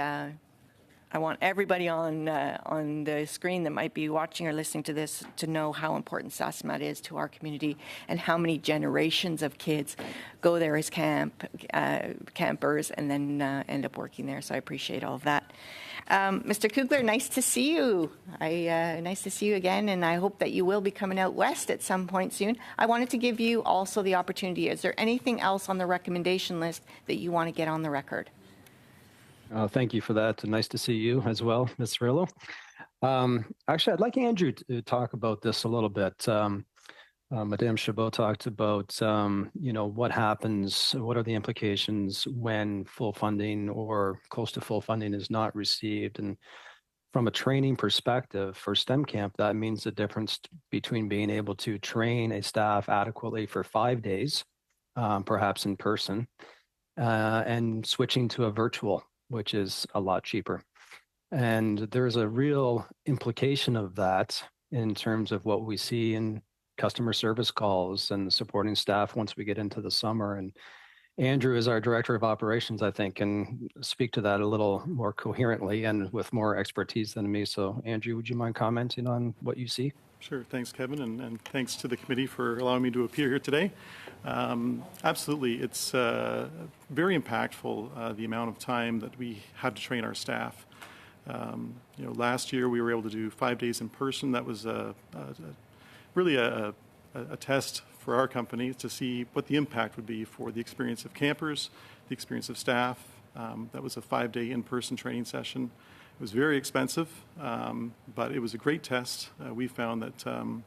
I want everybody on the screen that might be watching or listening to this to know how important SASMAT is to our community and how many generations of kids go there as campers and then end up working there. So I appreciate all of that. Mr. Kugler, nice to see you. Nice to see you again, and I hope that you will be coming out west at some point soon. I wanted to give you also the opportunity. Is there anything else on the recommendation list that you want to get on the record? Thank you for that. Nice to see you as well, Ms. Cirillo. Actually, I'd like Andrew to talk about this a little bit. Madame Chabot talked about, what happens, what are the implications when full funding or close to full funding is not received. And from a training perspective for STEM Camp, that means the difference between being able to train a staff adequately for 5 days, perhaps in person, and switching to a virtual, which is a lot cheaper. And there's a real implication of that in terms of what we see in customer service calls and supporting staff once we get into the summer. And Andrew is our director of operations, I think, can speak to that a little more coherently and with more expertise than me. So Andrew, would you mind commenting on what you see? Sure. Thanks, Kevin, and thanks to the committee for allowing me to appear here today. Absolutely. It's very impactful, the amount of time that we had to train our staff. Last year we were able to do 5 days in person. That was really a test for our company to see what the impact would be for the experience of campers, the experience of staff. That was a 5-day in-person training session. It was very expensive, but it was a great test. We found that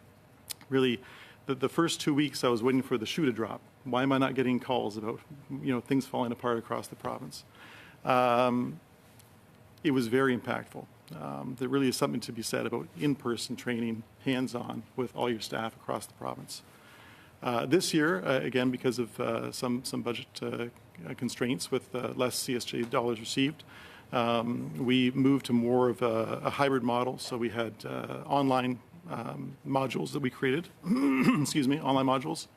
really the first 2 weeks I was waiting for the shoe to drop. Why am I not getting calls about things falling apart across the province? It was very impactful. There really is something to be said about in-person training, hands-on, with all your staff across the province. This year, again, because of some budget constraints with less CSJ dollars received, we moved to more of a hybrid model. So we had online modules that we created, online modules,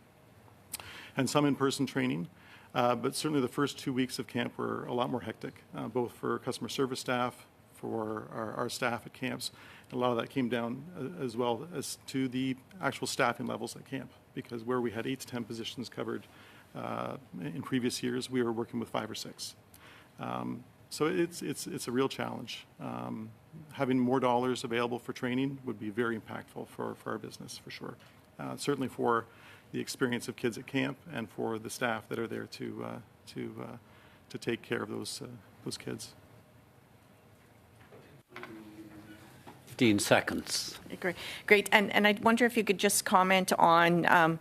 and some in-person training. But certainly the first 2 weeks of camp were a lot more hectic, both for customer service staff, for our staff at camps. And a lot of that came down as well as to the actual staffing levels at camp, because where we had 8 to 10 positions covered, In previous years, we were working with 5 or 6. So it's a real challenge. Having more dollars available for training would be very impactful for our business, for sure. Certainly for the experience of kids at camp and for the staff that are there to take care of those kids. 15 seconds. Great. And I wonder if you could just comment on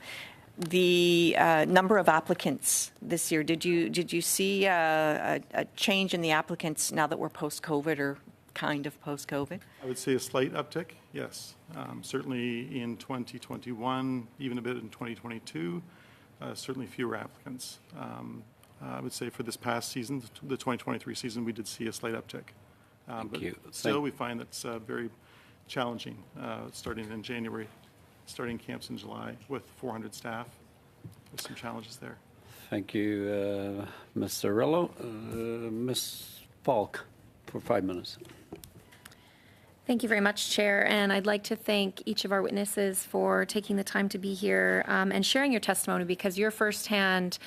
the number of applicants this year. Did you see a change in the applicants now that we're post-COVID or kind of post-COVID? I would say a slight uptick, yes. Certainly in 2021, even a bit in 2022, certainly fewer applicants. I would say for this past season, the 2023 season, we did see a slight uptick. But still, we find that's very challenging starting in January, starting camps in July with 400 staff. There's some challenges there. Thank you, Ms. Cirillo. Ms. Falk, for 5 minutes. Thank you very much, Chair, and I'd like to thank each of our witnesses for taking the time to be here and sharing your testimony, because your firsthand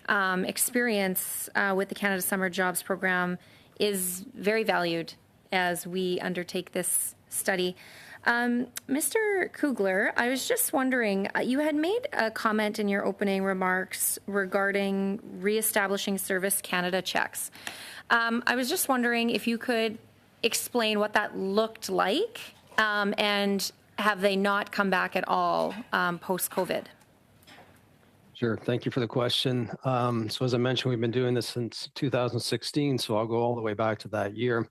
experience with the Canada Summer Jobs Program is very valued as we undertake this study. Mr. Kugler, I was just wondering, you had made a comment in your opening remarks regarding reestablishing Service Canada checks. I was just wondering if you could explain what that looked like, and have they not come back at all post-COVID? Sure. Thank you for the question. So as I mentioned, we've been doing this since 2016, so I'll go all the way back to that year.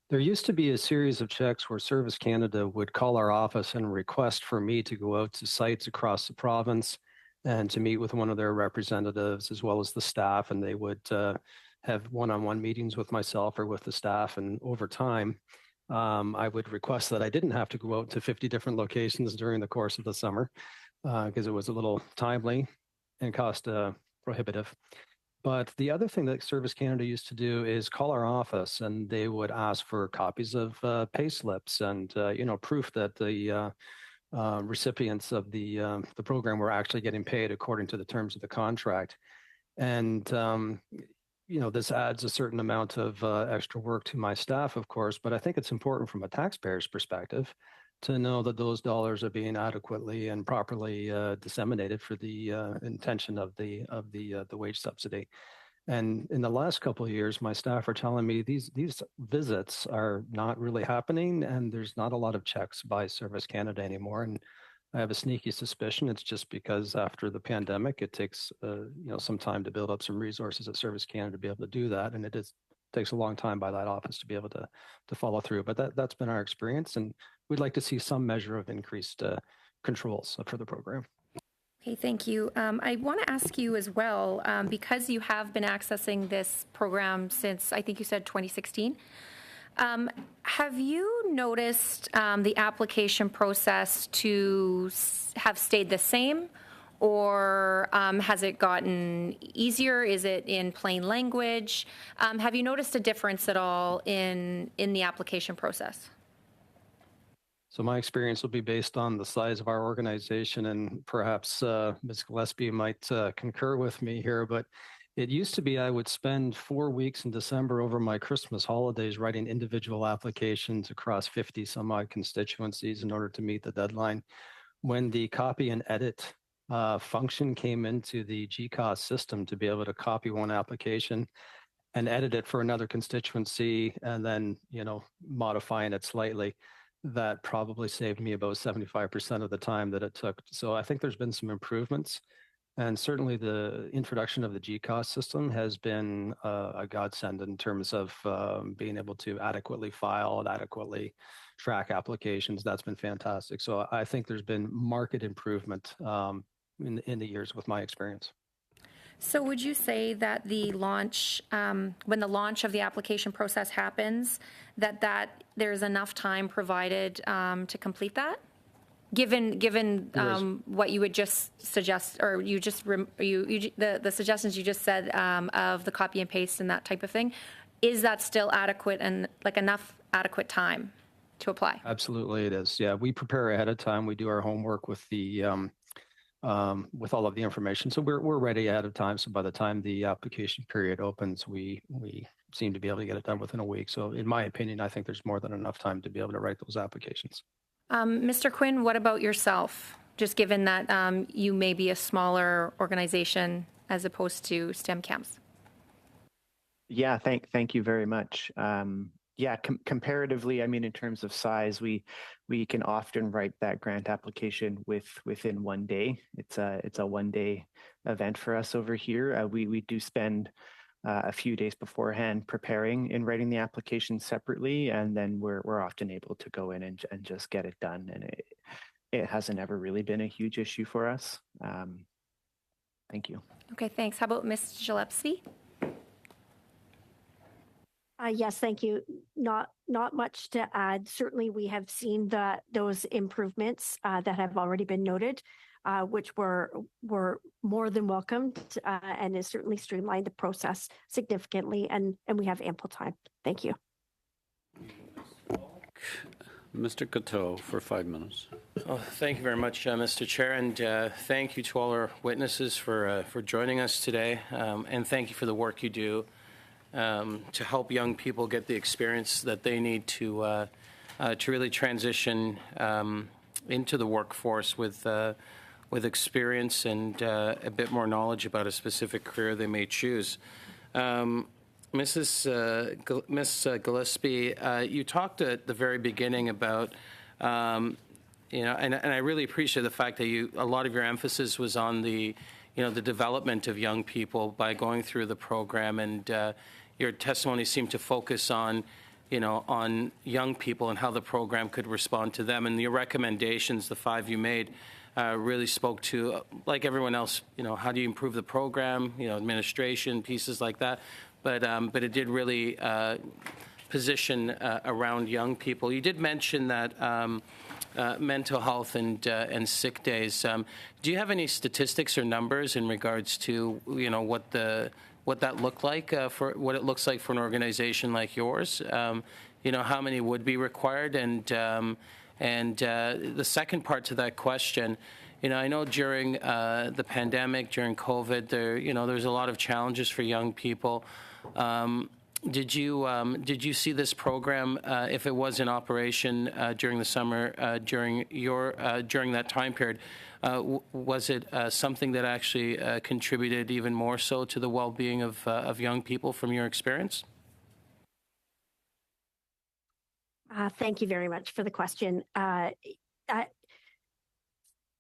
There used to be a series of checks where Service Canada would call our office and request for me to go out to sites across the province and to meet with one of their representatives as well as the staff, and they would have one-on-one meetings with myself or with the staff. And over time, I would request that I didn't have to go out to 50 different locations during the course of the summer because it was a little timely and cost prohibitive. But the other thing that Service Canada used to do is call our office, and they would ask for copies of pay slips and proof that the recipients of the program were actually getting paid according to the terms of the contract. And this adds a certain amount of extra work to my staff, of course, but I think it's important from a taxpayer's perspective to know that those dollars are being adequately and properly disseminated for the intention of the wage subsidy. And in the last couple of years, my staff are telling me these visits are not really happening, and there's not a lot of checks by Service Canada anymore. And I have a sneaky suspicion it's just because after the pandemic, it takes some time to build up some resources at Service Canada to be able to do that, and it takes a long time by that office to be able to follow through. But that's been our experience, and we'd like to see some measure of increased controls for the program. Okay, thank you. I want to ask you as well, because you have been accessing this program since, I think you said 2016, have you noticed the application process to have stayed the same, or has it gotten easier? Is it in plain language? Have you noticed a difference at all in the application process? So my experience will be based on the size of our organization, and perhaps Ms. Gillespie might concur with me here, but it used to be I would spend 4 weeks in December over my Christmas holidays writing individual applications across 50 some odd constituencies in order to meet the deadline. When the copy and edit function came into the GCOS system to be able to copy one application and edit it for another constituency and then, modifying it slightly, that probably saved me about 75% of the time that it took. So I think there's been some improvements. And certainly the introduction of the GCOS system has been a godsend in terms of being able to adequately file and adequately track applications. That's been fantastic. So I think there's been marked improvement in the years with my experience. So would you say that the launch, when the launch of the application process happens, that there's enough time provided to complete that? Given what you would just suggest, or the suggestions you just said of the copy and paste and that type of thing, is that still adequate and enough adequate time to apply? Absolutely, it is. Yeah, we prepare ahead of time. We do our homework with the with all of the information. So we're ready ahead of time. So by the time the application period opens, we seem to be able to get it done within a week. So in my opinion, I think there's more than enough time to be able to write those applications. Mr. Quinn, what about yourself? Just given that you may be a smaller organization as opposed to STEM camps. Yeah, thank you very much. Comparatively, I mean, in terms of size, we can often write that grant application within one day. It's a 1 day event for us over here. We do spend a few days beforehand preparing and writing the application separately, and then we're often able to go in and just get it done. And it hasn't ever really been a huge issue for us. Thank you. Okay, thanks. How about Ms. Gillespie? Yes, thank you. Not much to add. Certainly, we have seen those improvements that have already been noted, which were more than welcomed, and has certainly streamlined the process significantly. And we have ample time. Thank you. Mr. Coteau for 5 minutes. Oh, thank you very much, Mr. Chair, and thank you to all our witnesses for joining us today, and thank you for the work you do to help young people get the experience that they need to really transition into the workforce with experience and a bit more knowledge about a specific career they may choose. Miss Gillespie, you talked at the very beginning about, and I really appreciate the fact that a lot of your emphasis was on the development of young people by going through the program, and your testimony seemed to focus on young people and how the program could respond to them. And your recommendations, the 5 you made, really spoke to, like everyone else, how do you improve the program, administration, pieces like that. But it did really position around young people. You did mention that mental health and sick days. Do you have any statistics or numbers in regards to what that looked like for what it looks like for an organization like yours? How many would be required? And the second part to that question, I know during the pandemic, during COVID, there's a lot of challenges for young people. Did you see this program, if it was in operation during the summer, during that time period? Was it something that actually contributed even more so to the well-being of young people from your experience? Thank you very much for the question.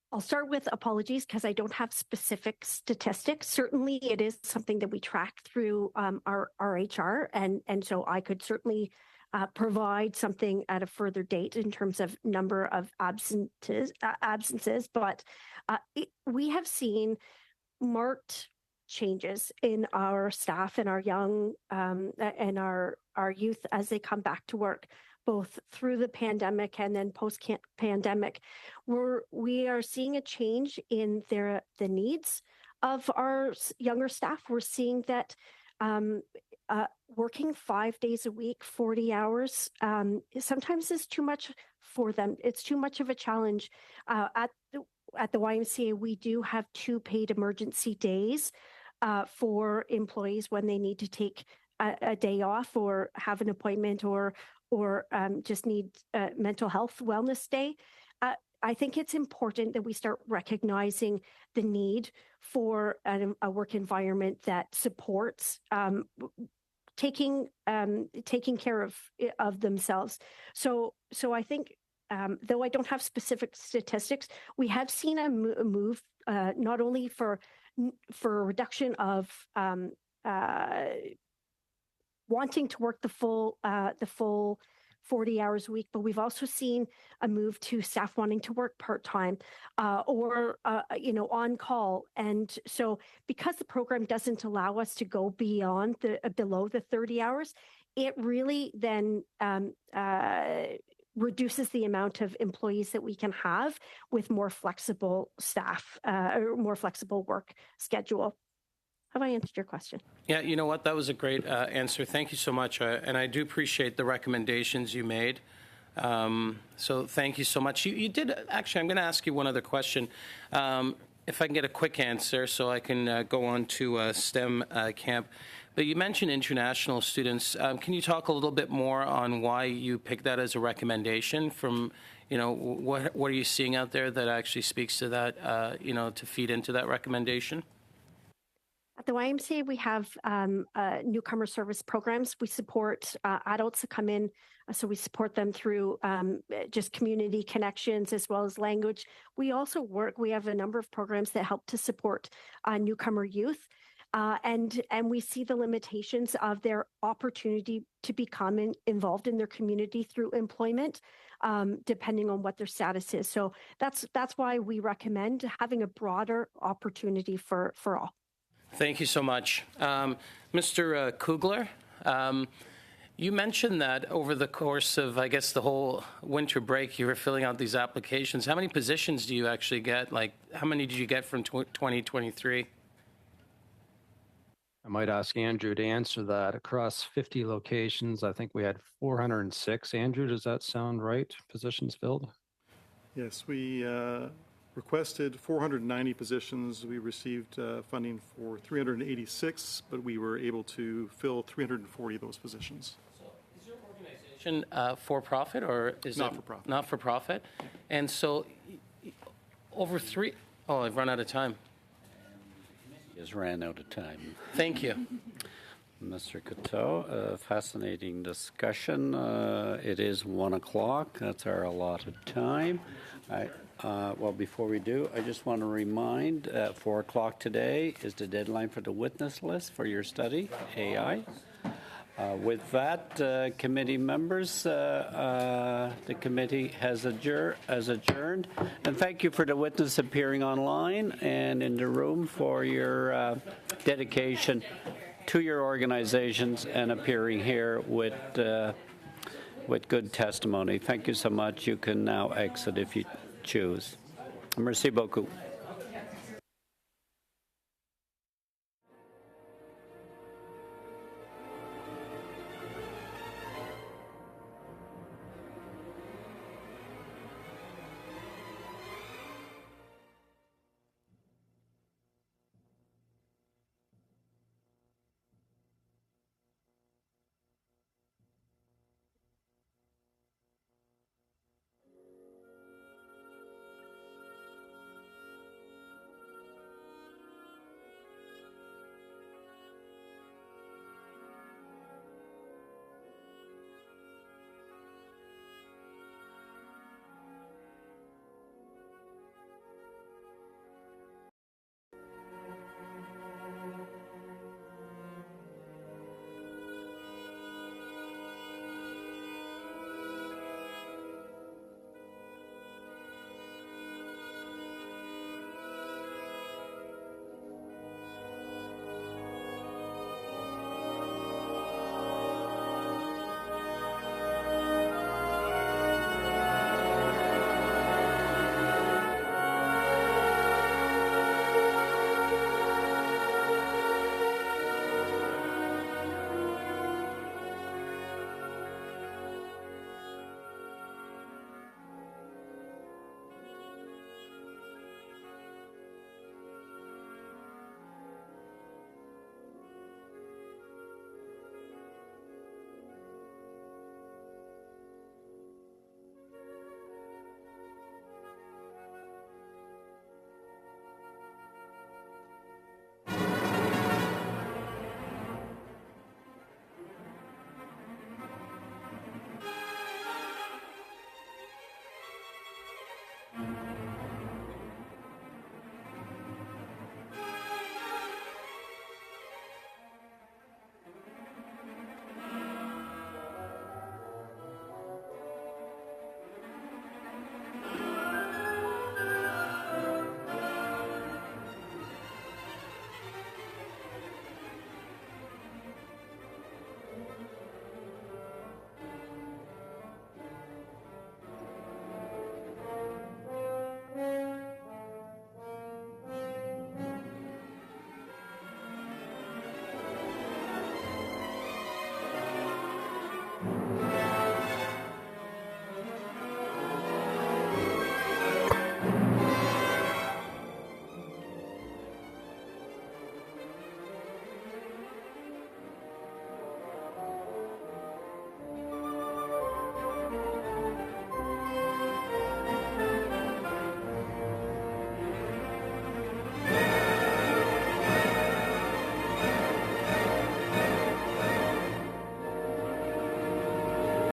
I'll start with apologies because I don't have specific statistics. Certainly, it is something that we track through our HR, and so I could certainly provide something at a further date in terms of number of absences. But we have seen marked changes in our staff and our young and our youth as they come back to work, both through the pandemic and then post-pandemic. We are seeing a change in the needs of our younger staff. We're seeing that working 5 days a week, 40 hours, sometimes is too much for them. It's too much of a challenge. At the YMCA, we do have 2 paid emergency days for employees when they need to take a day off or have an appointment or just need a mental health wellness day. I think it's important that we start recognizing the need for a work environment that supports taking care of themselves. So I think, though I don't have specific statistics, we have seen a move not only for a reduction of wanting to work the full 40 hours a week, but we've also seen a move to staff wanting to work part-time or on call. And so because the program doesn't allow us to go beyond below the 30 hours, it really then reduces the amount of employees that we can have with more flexible staff or more flexible work schedule. Have I answered your question? Yeah, you know what? That was a great answer. Thank you so much. And I do appreciate the recommendations you made. So thank you so much. You did, actually, I'm going to ask you one other question. if I can get a quick answer so I can go on to STEM camp. But you mentioned international students. Can you talk a little bit more on why you picked that as a recommendation from, what are you seeing out there that actually speaks to that, to feed into that recommendation? At the YMCA, we have newcomer service programs. We support adults to come in, so we support them through just community connections as well as language. We also we have a number of programs that help to support newcomer youth. And we see the limitations of their opportunity to become involved in their community through employment, depending on what their status is. So that's why we recommend having a broader opportunity for all. Thank you so much. Mr. Kugler, you mentioned that over the course of, I guess, the whole winter break, you were filling out these applications. How many positions do you actually get? Like, how many did you get from 2023? I might ask Andrew to answer that. Across 50 locations, I think we had 406. Andrew, does that sound right? Positions filled? Yes, we requested 490 positions. We received funding for 386, but we were able to fill 340 of those positions. So is your organization for profit or is not it for profit? Not for profit. And so over I've run out of time. Has ran out of time. Thank you. Mr. Coteau, fascinating discussion. It is 1 o'clock. That's our allotted time. Well, before we do, I just want to remind 4 o'clock today is the deadline for the witness list for your study, AI. With that, committee members, the committee has adjourned. And thank you for the witness appearing online and in the room for your dedication to your organizations and appearing here with good testimony. Thank you so much. You can now exit if you choose. Merci beaucoup.